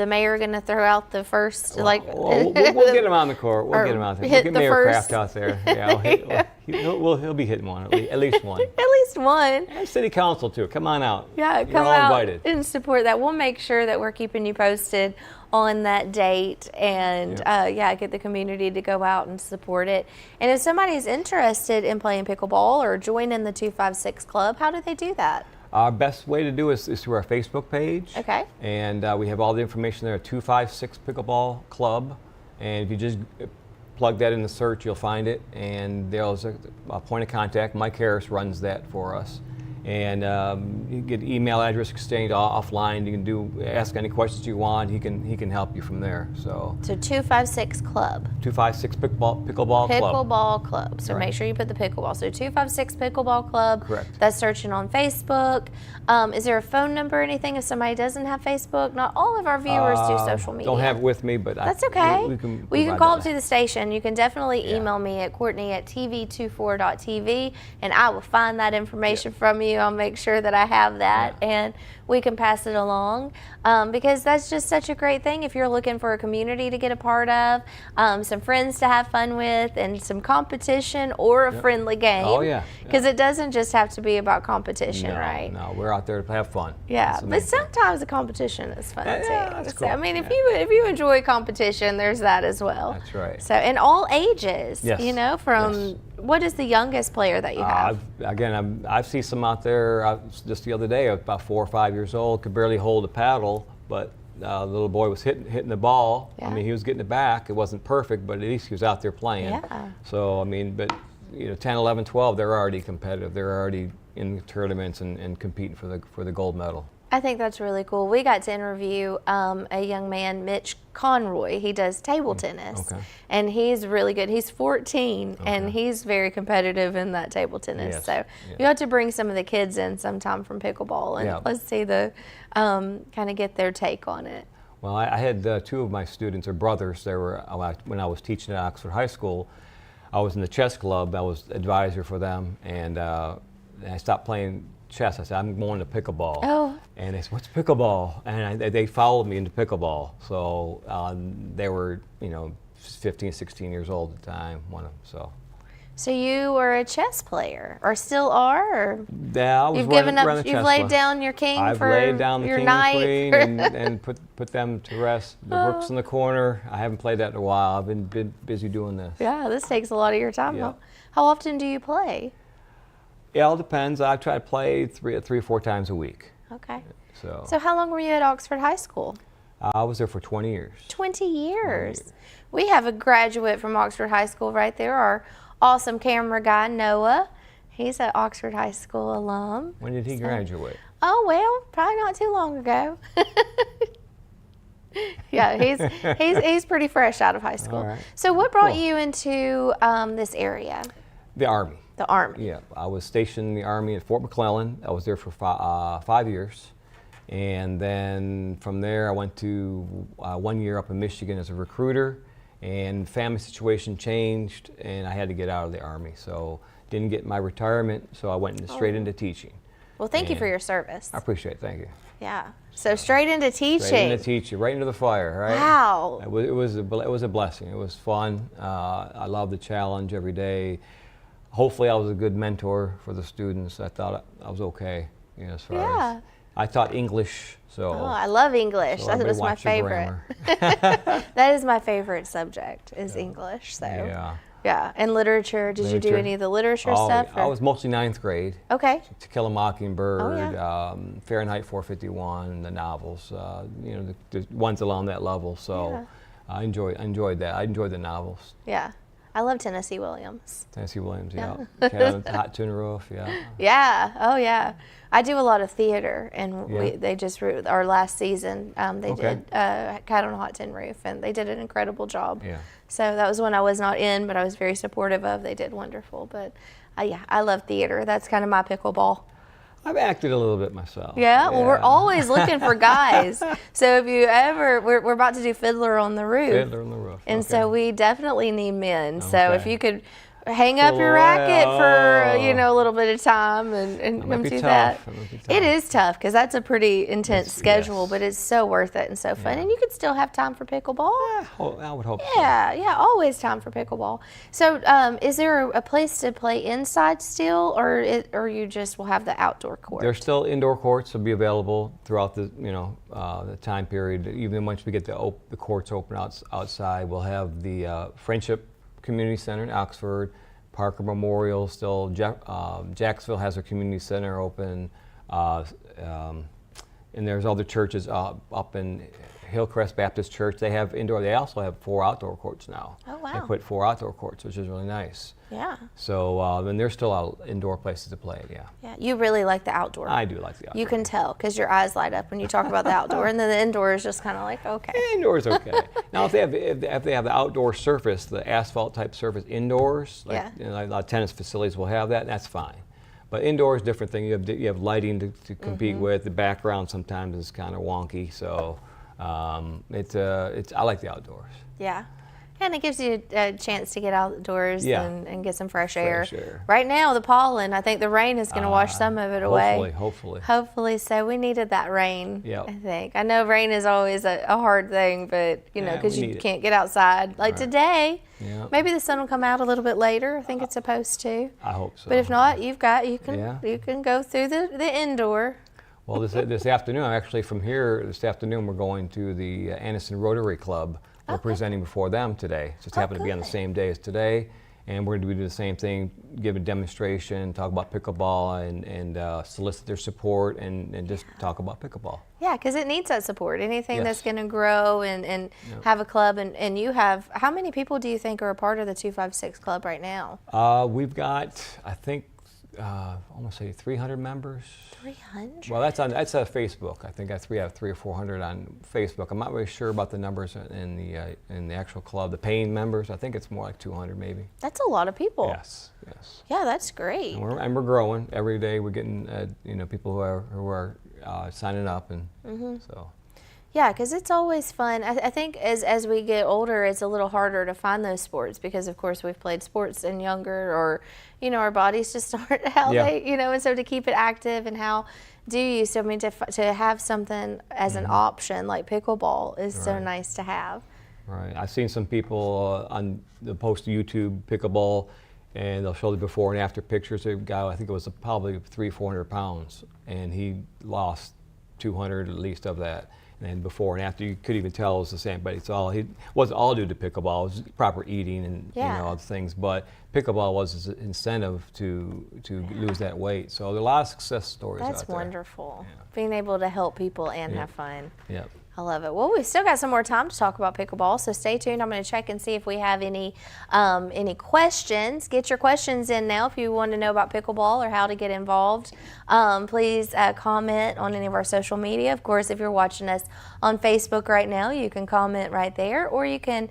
mayor going to throw out the first, we'll get him on the court. We'll get him out there. We'll get Mayor Kraft out there. Yeah, he'll be hitting one, at least one. At least one. And City Council too. Come on out. Yeah, You're come all out invited. and support that. We'll make sure that we're keeping you posted on that date, and get the community to go out and support it. And if somebody's interested in playing pickleball or joining the 256 Club, how do they do that? Our best way to do is through our Facebook page. Okay. And we have all the information there, 256 Pickleball Club. And if you just plug that in the search, you'll find it. And there's a point of contact. Mike Harris runs that for us. And you get email address exchange offline. You can ask any questions you want. He can help you from there. So 256 Club. 256 Pickleball Club. Pickleball Club. So make sure you put the pickleball. So 256 Pickleball Club. Correct. That's searching on Facebook. Is there a phone number or anything if somebody doesn't have Facebook? Not all of our viewers do social media. Don't have it with me, but that's okay. We can you can call up to the station. You can definitely email me at Courtney@TV24.tv, and I will find that information from you. I'll make sure that I have that, and we can pass it along, because that's just such a great thing if you're looking for a community to get a part of, some friends to have fun with, and some competition or a friendly game. Oh yeah. Because it doesn't just have to be about competition, right? No, we're out there to have fun. Yeah, but sometimes the competition is fun too. That's cool. So, I mean, if you enjoy competition, there's that as well. That's right. So, in all ages, Yes. you know, from what is the youngest player that you have? I've seen some out there just the other day, about 4 or 5 years old, could barely hold a paddle, but the little boy was hitting the ball. Yeah. I mean, he was getting it back. It wasn't perfect, but at least he was out there playing. Yeah. So, I mean, but 10, 11, 12, they're already competitive. They're already in the tournaments and competing for the gold medal. I think that's really cool. We got to interview a young man, Mitch Conroy. He does table tennis, and he's really good. He's 14, and he's very competitive in that table tennis. Yes. So you have to bring some of the kids in sometime from pickleball, and let's see the kind of get their take on it. Well, I had 2 of my students, or brothers. They were when I was teaching at Oxford High School. I was in the chess club. I was advisor for them, and I stopped playing chess. I said, I'm going to pickleball. Oh. And they said, what's pickleball? And they followed me into pickleball. So they were, 15, 16 years old at the time, one of them. So you were a chess player, or still are? Or yeah, I was you've given up. the chess You've laid club. down your king I've for laid down the your king knight, and queen and put them to rest. The rook's in the corner. I haven't played that in a while. I've been busy doing this. Yeah, this takes a lot of your time. Yeah. How often do you play? It all depends. I try to play 3 or 4 times a week. Okay. So how long were you at Oxford High School? I was there for 20 years. 20 years. We have a graduate from Oxford High School right there, our awesome camera guy, Noah. He's an Oxford High School alum. When did he graduate? Oh, well, probably not too long ago. Yeah, he's pretty fresh out of high school. All right. So what brought you into this area? The Army. The Army. Yeah, I was stationed in the Army at Fort McClellan. I was there for 5 years. And then from there, I went to 1 year up in Michigan as a recruiter, and family situation changed, and I had to get out of the Army. So didn't get my retirement, so I went straight into teaching. Well, thank you for your service. I appreciate it, thank you. Yeah. So straight into teaching. Straight into teaching, right into the fire, right? Wow. It was a blessing. It was fun. I loved the challenge every day. Hopefully, I was a good mentor for the students. I thought I was okay, you know, as far as I taught English, so. Oh, I love English. So That was my favorite. That is my favorite subject, is English. So. Yeah. Yeah, and literature. Did you do any of the literature stuff? I was mostly 9th grade. Okay. To Kill a Mockingbird, Oh, Fahrenheit 451, the novels, you know, the ones along that level. So I enjoyed that. I enjoyed the novels. Yeah. I love Tennessee Williams. Tennessee Williams, yeah. Hot Tuna Roof, yeah. Yeah, oh yeah. I do a lot of theater, and they just, our last season, they did Cat on a Hot Tin Roof, and they did an incredible job. Yeah. So that was one I was not in, but I was very supportive of. They did wonderful. But yeah, I love theater. That's kind of my pickleball. I've acted a little bit myself. Yeah, well, we're always looking for guys. So if you ever, we're about to do Fiddler on the Roof. Fiddler on the Roof. And so we definitely need men. So if you could hang up your racket for a little bit of time and come do that. It is tough because that's a pretty intense schedule, but it's so worth it and so fun. And you could still have time for pickleball. I would hope so. Yeah, always time for pickleball. So is there a place to play inside still, or you just will have the outdoor court? There's still indoor courts will be available throughout the the time period. Even once we get the courts open outside, we'll have the Friendship Community Center in Oxford, Parker Memorial still, Jacksonville has a community center open, and there's other churches up in Hillcrest Baptist Church. They have indoor, they also have 4 outdoor courts now. Oh, wow. They put 4 outdoor courts, which is really nice. Yeah. So, and there's still indoor places to play, yeah. Yeah, you really like the outdoor. I do like the outdoor. You can tell because your eyes light up when you talk about the outdoor, and then the indoor is just kind of like, okay. Indoor is okay. Now, if they have the outdoor surface, the asphalt type surface indoors, like a lot of tennis facilities will have that, and that's fine. But indoor is a different thing. You have lighting to compete with. The background sometimes is kind of wonky, so I like the outdoors. Yeah. And it gives you a chance to get outdoors and get some fresh air. air. Right now, the pollen, I think the rain is going to wash some of it away. Hopefully. So we needed that rain, I think. I know rain is always a hard thing, but, because you can't get outside. Like today, maybe the sun will come out a little bit later. I think it's supposed to. I hope so. But if not, you can go through the indoor. Well, this afternoon, I'm actually from here, this afternoon, we're going to the Anniston Rotary Club. We're presenting before them today. Just happened to be on the same day as today. And we're going to do the same thing, give a demonstration, talk about pickleball, and solicit their support and just talk about pickleball. Yeah, because it needs that support. Anything that's going to grow and have a club. And you have, how many people do you think are a part of the 256 Club right now? We've got, I think, I want to say 300 members. 300? Well, that's on Facebook. I think I have 300 or 400 on Facebook. I'm not really sure about the numbers in the actual club. The paying members, I think it's more like 200 maybe. That's a lot of people. Yes. Yeah, that's great. And we're growing every day. We're getting people who are signing up, and so. Yeah, because it's always fun. I think as we get older, it's a little harder to find those sports because, of course, we've played sports and younger, or, our bodies just aren't how they, and so to keep it active and how do you, so I mean, to have something as an option like pickleball is so nice to have. Right. I've seen some people on the post YouTube pickleball, and they'll show the before and after pictures. A guy, I think it was probably 300-400 pounds, and he lost 200 at least of that. And before and after, you could even tell it was the same, but it wasn't all due to pickleball. It was proper eating and other things. But pickleball was his incentive to lose that weight. So there are a lot of success stories out there. That's wonderful. Yeah. Being able to help people and have fun. Yep. I I love it. Well, we've still got some more time to talk about pickleball, so stay tuned. I'm going to check and see if we have any questions. Get your questions in now if you want to know about pickleball or how to get involved. Please comment on any of our social media. Of course, if you're watching us on Facebook right now, you can comment right there, or you can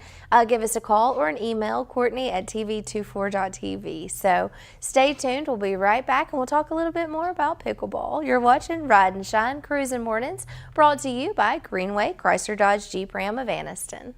give us a call or an email, Courtney@TV24.tv. So stay tuned. We'll be right back, and we'll talk a little bit more about pickleball. You're watching Ride and Shine Cruising Mornings, brought to you by Greenway Chrysler Dodge Jeep Ram of Anniston.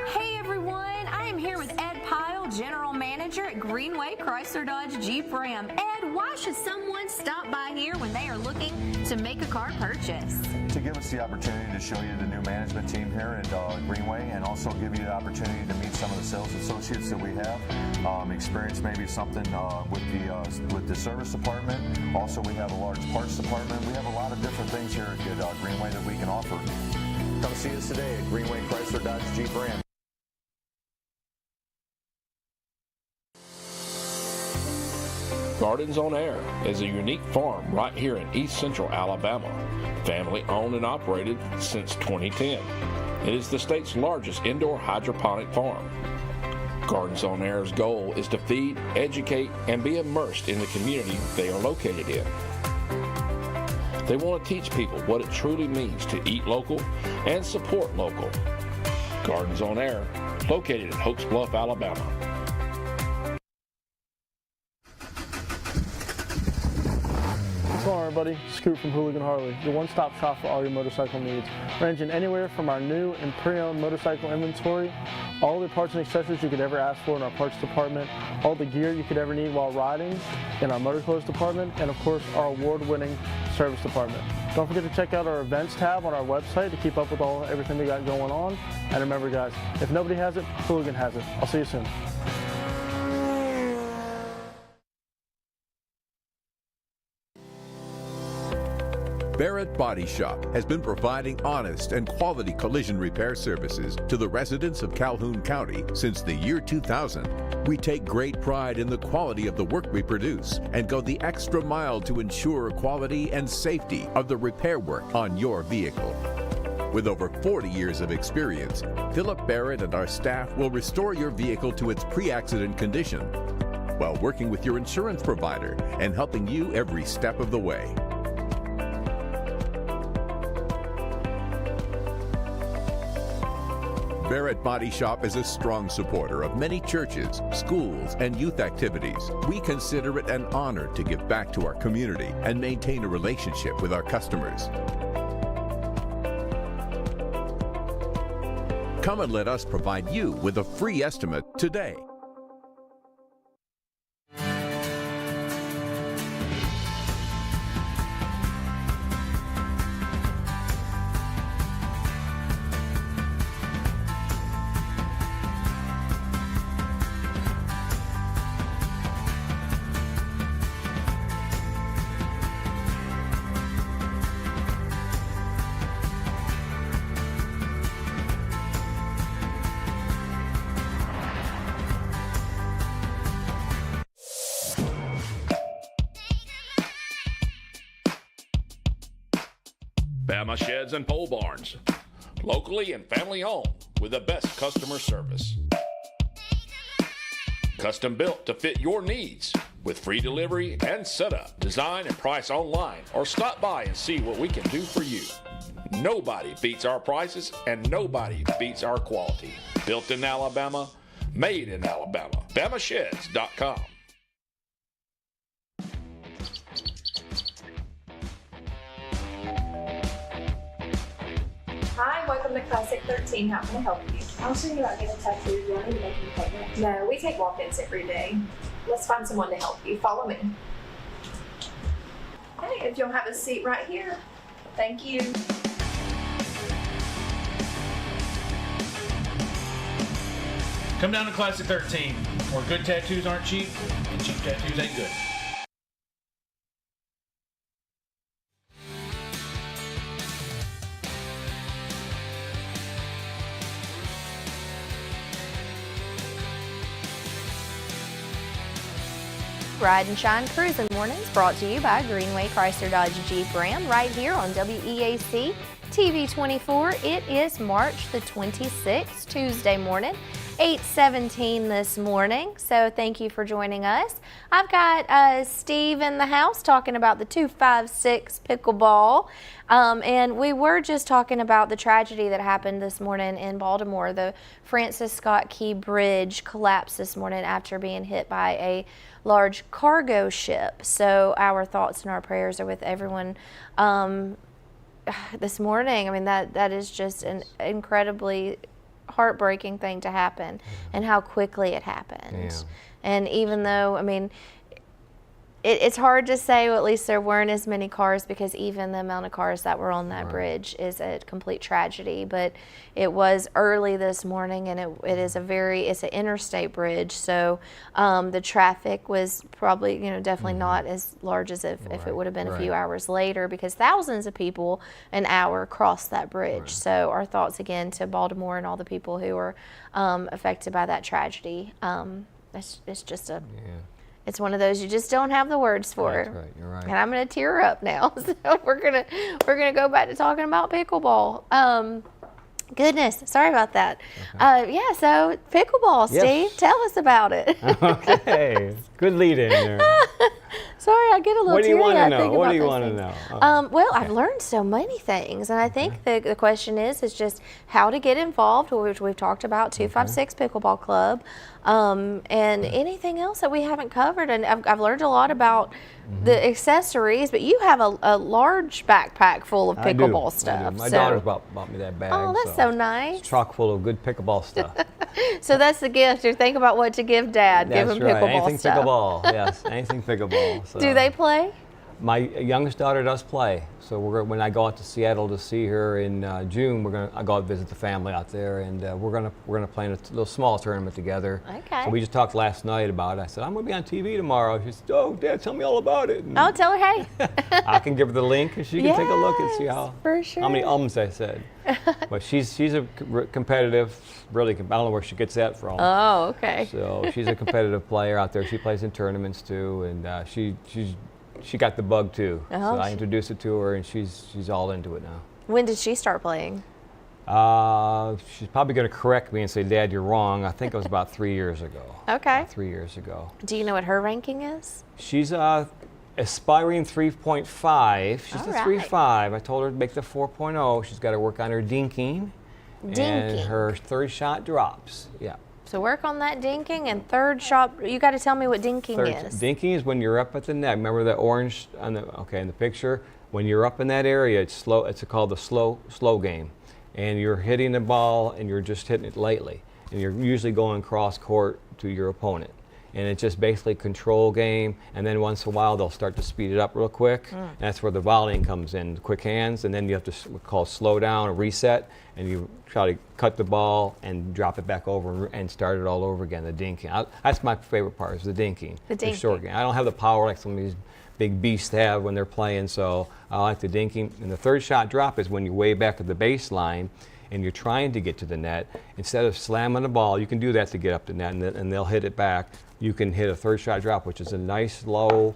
Hey everyone, I am here with Ed Pyle, General Manager at Greenway Chrysler Dodge Jeep Ram. Ed, why should someone stop by here when they are looking to make a car purchase? To give us the opportunity to show you the new management team here at Greenway, and also give you the opportunity to meet some of the sales associates that we have, experience maybe something with the service department. Also, we have a large parts department. We have a lot of different things here at Greenway that we can offer. Come see us today at Greenway Chrysler Dodge Jeep Ram. Gardens on Air is a unique farm right here in East Central Alabama, family owned and operated since 2010. It is the state's largest indoor hydroponic farm. Gardens on Air's goal is to feed, educate, and be immersed in the community they are located in. They want to teach people what it truly means to eat local and support local. Gardens on Air, located in Hopes Bluff, Alabama. What's going on, everybody? Scoot from Hooligan Harley, your one-stop shop for all your motorcycle needs, ranging anywhere from our new and pre-owned motorcycle inventory, all the parts and accessories you could ever ask for in our parts department, all the gear you could ever need while riding in our motor clothes department, and of course our award-winning service department. Don't forget to check out our events tab on our website to keep up with everything we got going on. And remember, guys, if nobody has it, Hooligan has it. I'll see you soon. Barrett Body Shop has been providing honest and quality collision repair services to the residents of Calhoun County since the year 2000. We take great pride in the quality of the work we produce and go the extra mile to ensure quality and safety of the repair work on your vehicle. With over 40 years of experience, Philip Barrett and our staff will restore your vehicle to its pre-accident condition while working with your insurance provider and helping you every step of the way. Barrett Body Shop is a strong supporter of many churches, schools, and youth activities. We consider it an honor to give back to our community and maintain a relationship with our customers. Come and let us provide you with a free estimate today. Bama Sheds and Pole Barns, locally and family owned with the best customer service. Custom built to fit your needs with free delivery and setup. Design and price online or stop by and see what we can do for you. Nobody beats our prices and nobody beats our quality. Built in Alabama, made in Alabama. BamaSheds.com. Hi, welcome to Classic 13. How can I help you? I was thinking about getting a tattoo. Do I need to make an appointment? No, we take walk-ins every day. Let's find someone to help you. Follow me. Okay, if you'll have a seat right here. Thank you. Come down to Classic 13, where good tattoos aren't cheap and cheap tattoos ain't good. Ride and Shine Cruising Mornings, brought to you by Greenway Chrysler Dodge Jeep Ram, right here on WEAC TV24. It is March the 26th, Tuesday morning, 8:17 this morning. So thank you for joining us. I've got Steve in the house talking about the 256 pickleball. And we were just talking about the tragedy that happened this morning in Baltimore. The Francis Scott Key Bridge collapsed this morning after being hit by a large cargo ship. So our thoughts and our prayers are with everyone this morning. I mean, that is just an incredibly heartbreaking thing to happen, and how quickly it happened. Yeah. And even though, I mean, it's hard to say, well, at least there weren't as many cars, because even the amount of cars that were on that bridge is a complete tragedy. But it was early this morning, and it's an interstate bridge, so the traffic was probably, definitely not as large as if it would have been a few hours later, because thousands of people an hour crossed that bridge. So our thoughts again to Baltimore and all the people who were affected by that tragedy. It's just a... It's one of those you just don't have the words for. That's right, you're right. And I'm gonna tear up now. So we're gonna go back to talking about pickleball. Goodness, sorry about that. Yeah, so pickleball, Steve, Yes. tell us about it. Okay, good lead in there. Sorry, I get a little What do you teary. want I to know? think What about do you those want to things. know? Well, I've learned so many things, and I think the question is just how to get involved, which we've talked about, 256 Pickleball Club, and anything else that we haven't covered. And I've learned a lot about the accessories, but you have a large backpack full of pickleball stuff. My daughter bought me that bag. Oh, that's so nice. It's chock full of good pickleball stuff. So that's the gift. You think about what to give Dad. Give him pickleball Anything stuff. pickleball, yes, anything pickleball. So. Do they play? My youngest daughter does play. So when I go out to Seattle to see her in June, I go out and visit the family out there, and we're gonna play in a little small tournament together. Okay. So we just talked last night about it. I said, I'm gonna be on TV tomorrow. She said, oh, Dad, tell me all about it. And Oh, tell her hey. I can give her the link, and she can take a look and see how many ums I said. But she's a competitive, really. I don't know where she gets that from. Oh, okay. So she's a competitive player out there. She plays in tournaments too, and she got the bug too. Oh, So I introduced it to her, and she's all into it now. When did she start playing? She's probably going to correct me and say, Dad, you're wrong. I think it was about 3 years ago. Okay. 3 years ago. Do you know what her ranking is? She's aspiring 3.5. She's All a right. 3.5. I told her to make the 4.0. She's got to work on her dinking. And Dinking. her third shot drops. Yeah. So work on that dinking, and third shot. You got to tell me what dinking is. Dinking is when you're up at the net. Remember that orange in the picture? When you're up in that area, it's slow. It's called the slow game, and you're hitting the ball and you're just hitting it lightly, and you're usually going cross court to your opponent. And it's just basically control game, and then once in a while they'll start to speed it up real quick. And that's where the volleying comes in, quick hands, and then you have to call slow down or reset, and you try to cut the ball and drop it back over and start it all over again, the dinking. That's my favorite part, is the dinking. The short game. I don't have the power like some of these big beasts have when they're playing, so I like the dinking. And the third shot drop is when you're way back at the baseline and you're trying to get to the net. Instead of slamming the ball, you can do that to get up the net, and they'll hit it back. You can hit a third shot drop, which is a nice low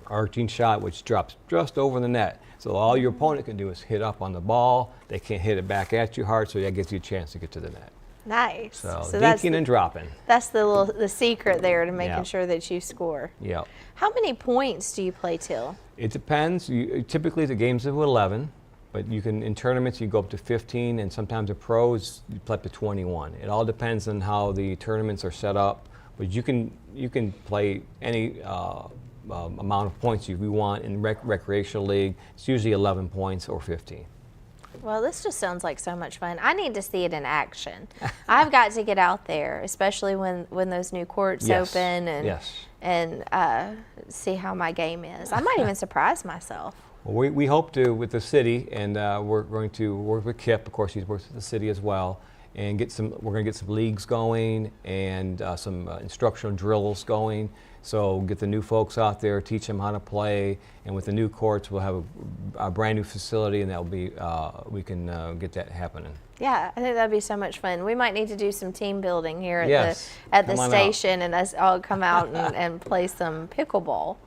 arching shot which drops just over the net. So all your opponent can do is hit up on the ball. They can't hit it back at you hard, so that gives you a chance to get to the net. Nice. So that's dinking and dropping. That's the secret there to making Yeah. sure that you score. Yep. How many points do you play till? It depends. Typically the games of 11, but you can, in tournaments, you go up to 15, and sometimes the pros, you play up to 21. It all depends on how the tournaments are set up, but you can play any amount of points you want in recreational league. It's usually 11 points or 15. Well, this just sounds like so much fun. I need to see it in action. I've got to get out there, especially when those new courts open, and see how my game is. I might even surprise myself. Well, we hope to with the city, and we're going to work with Kip. Of course, he works with the city as well, and we're going to get some leagues going and some instructional drills going. So get the new folks out there, teach them how to play, and with the new courts, we'll have a brand new facility, and that'll be we can get that happening. Yeah, I think that'd be so much fun. We might need to do some team building here at Yes. the Come on station, and us all come out and play some pickleball.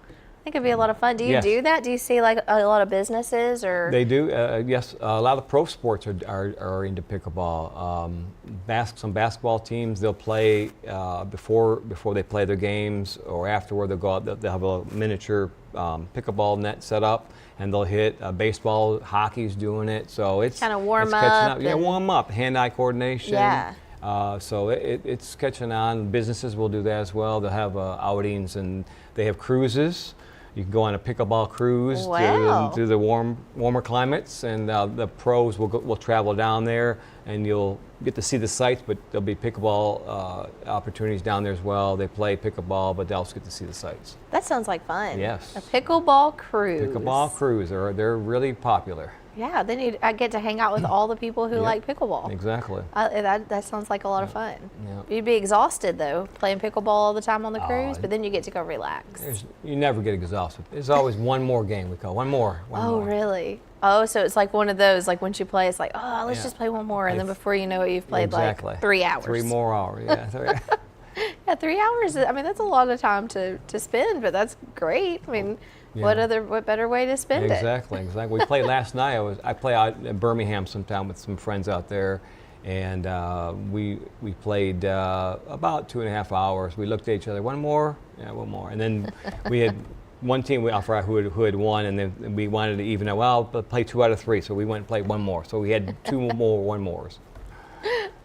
think it'd be a lot of fun. Do you Yes. do that? Do you see like a lot of businesses or? They do, yes. A lot of pro sports are into pickleball. Some basketball teams, they'll play before they play their games, or afterward they'll go out. They'll have a miniature pickleball net set up, and they'll hit. Baseball, hockey's doing it, so it's kind of warm catching up. Yeah, warm up, hand-eye coordination. Yeah. So it's catching on. Businesses will do that as well. They'll have outings, and they have cruises. You can go on a pickleball cruise to the warmer climates, and the pros will travel down there, and you'll get to see the sites, but there'll be pickleball opportunities down there as well. They play pickleball, but they also get to see the sites. That sounds like fun. Yes. A pickleball cruise. Pickleball cruise, they're really popular. Yeah, then I get to hang out with all the people who like pickleball. Exactly. That sounds like a lot of fun. Yeah. You'd be exhausted though, playing pickleball all the time on the cruise, but then you get to go relax. You never get exhausted. There's always one more game we call. One more. Oh, really? Oh, so it's like one of those, like once you play, it's like, oh, let's just play one more. And then before you know it, you've played like 3 hours. 3 more hours, yeah. Yeah, 3 hours, I mean, that's a lot of time to spend, but that's great. I mean, what better way to spend it? Exactly. We played last night. I play out in Birmingham sometime with some friends out there, and we played about 2.5 hours. We looked at each other. One more? Yeah, one more. And then we had one team I forgot who had won, and then we wanted to even it. Well, play 2 out of 3, so we went and played one more. So we had 2 more one-mores.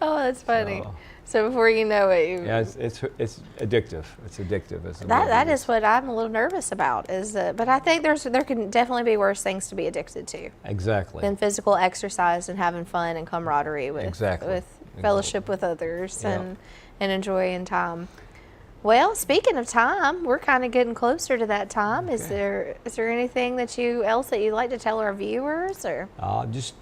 Oh, that's funny. So before you know it, it's addictive. It's addictive. That is what I'm a little nervous about. But I think there can definitely be worse things to be addicted to. Exactly. Than physical exercise and having fun and camaraderie with fellowship with others and enjoying time. Well, speaking of time, we're kind of getting closer to that time. Okay. Is there anything else that you'd like to tell our viewers, or? Just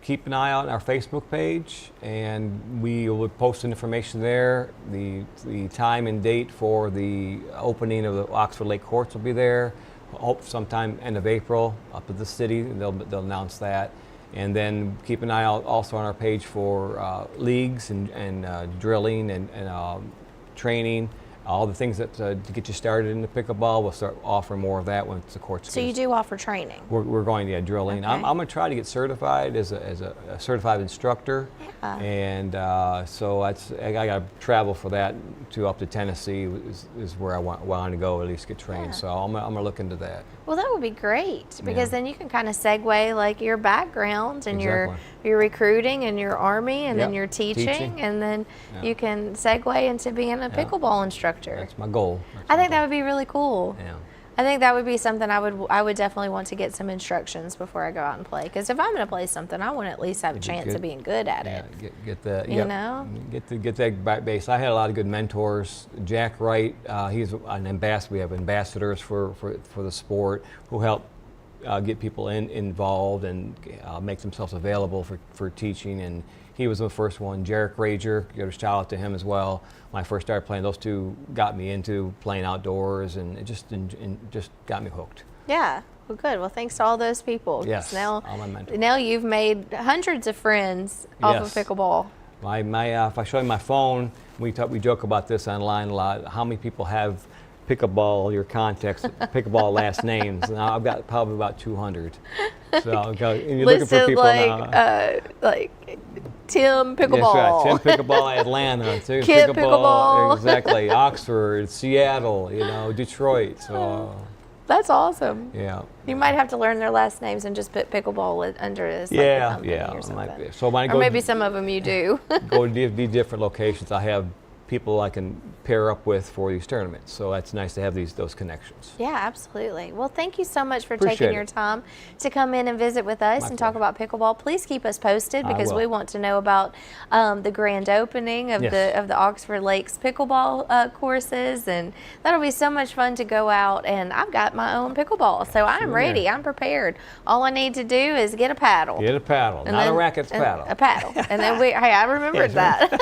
keep an eye out on our Facebook page, and we will post information there. The time and date for the opening of the Oxford Lake Courts will be there. I hope sometime end of April up at the city. They'll announce that. And then keep an eye out also on our page for leagues and drilling and training. All the things that to get you started in the pickleball, we'll start offering more of that once the courts. So you do offer training? We're going to drilling. Okay. I'm going to try to get certified as a certified instructor, and so I got to travel for that up to Tennessee is where I want to go, at least get trained. So I'm going to look into that. Well, that would be great, because then you can kind of segue like your background and your recruiting and your Army and then your teaching, and then you can segue into being a pickleball instructor. That's my goal. I think that would be really cool. Yeah. I think that would be something I would definitely want to get some instructions before I go out and play. Because if I'm going to play something, I want to at least have a chance of being good at it. Get the get that base. I had a lot of good mentors. Jack Wright, he's an ambassador. We have ambassadors for the sport who help get people involved and make themselves available for teaching. And he was the first one. Jarek Rager, give a shout out to him as well. When I first started playing, those two got me into playing outdoors, and it just got me hooked. Yeah, well, good. Well, thanks to all those people. Yes, now, all my mentors. Now you've made hundreds of friends off of pickleball. If I show you my phone, we joke about this online a lot. How many people have pickleball, your contacts, pickleball last names? Now I've got probably about 200. So and you're looking for people like Tim Pickleball. That's right. Tim Pickleball, Atlanta. Kit Pickleball. Exactly. Oxford, Seattle, Detroit. So that's awesome. Yeah. You might have to learn their last names and just put pickleball under this. Or something. So when I or maybe some of them you do. Go to these different locations. I have people I can pair up with for these tournaments. So that's nice to have those connections. Yeah, absolutely. Well, thank you so much for taking your time to come in and visit with us and talk about pickleball. Please keep us posted, because we want to know about the grand opening of the Oxford Lakes pickleball courses, and that'll be so much fun to go out. And I've got my own pickleball, so I'm ready. I'm prepared. All I need to do is get a paddle. Get a paddle, not a racket, it's a paddle. A paddle, and then I remembered that.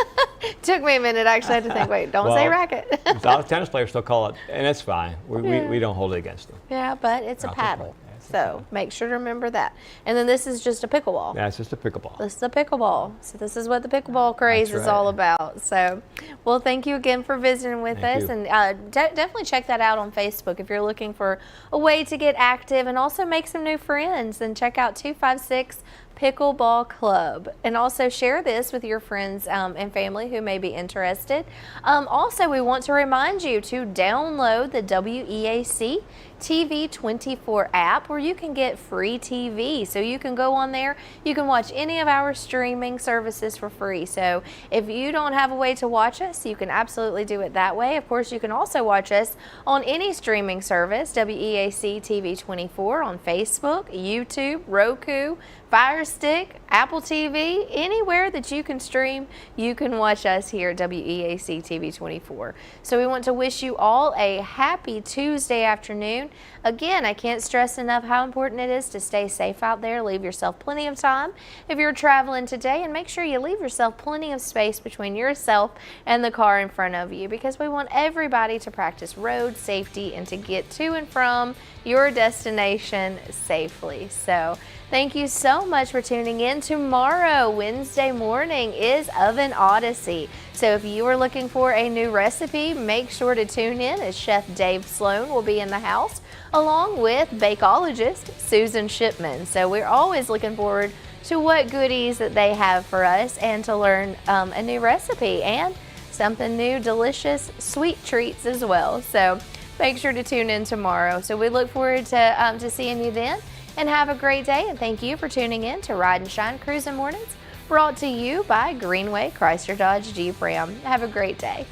Took me a minute. Actually, I had to think. Wait, don't say racket. A lot of tennis players still call it, and it's fine. We don't hold it against them. Yeah, but it's a paddle. So make sure to remember that. And then this is just a pickleball. Yeah, it's just a pickleball. This is a pickleball. So this is what the pickleball craze is all about. So, well, thank you again for visiting with us. And definitely check that out on Facebook if you're looking for a way to get active and also make some new friends. Then check out 256 Pickleball Club, and also share this with your friends and family who may be interested. Also, we want to remind you to download the WEAC TV24 app, where you can get free TV. So you can go on there, you can watch any of our streaming services for free. So if you don't have a way to watch us, you can absolutely do it that way. Of course, you can also watch us on any streaming service, WEAC TV24 on Facebook, YouTube, Roku, Fire Stick, Apple TV, anywhere that you can stream, you can watch us here at WEAC TV24. So we want to wish you all a happy Tuesday afternoon. Again, I can't stress enough how important it is to stay safe out there. Leave yourself plenty of time if you're traveling today, and make sure you leave yourself plenty of space between yourself and the car in front of you, because we want everybody to practice road safety and to get to and from your destination safely. So thank you so much for tuning in. Tomorrow, Wednesday morning, is Oven Odyssey. So if you are looking for a new recipe, make sure to tune in, as Chef Dave Sloan will be in the house, along with bakeologist Susan Shipman. So we're always looking forward to what goodies that they have for us, and to learn a new recipe and something new, delicious sweet treats as well. So make sure to tune in tomorrow. So we look forward to seeing you then. And have a great day, and thank you for tuning in to Ride and Shine Cruising Mornings, brought to you by Greenway Chrysler Dodge Jeep Ram. Have a great day.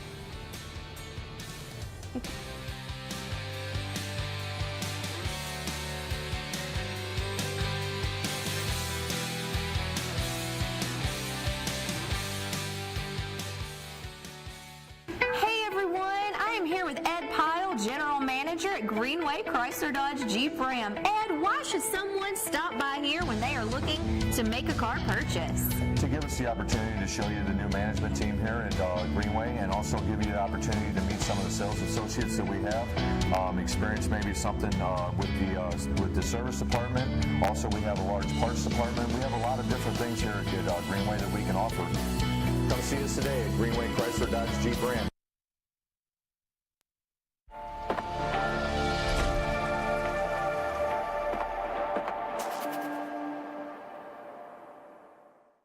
Here with Ed Pyle, General Manager at Greenway Chrysler Dodge Jeep Ram. Ed, why should someone stop by here when they are looking to make a car purchase? To give us the opportunity to show you the new management team here at Greenway, and also give you the opportunity to meet some of the sales associates that we have. Experience maybe something with the service department. Also, we have a large parts department. We have a lot of different things here at Greenway that we can offer. Come see us today at Greenway Chrysler Dodge Jeep Ram.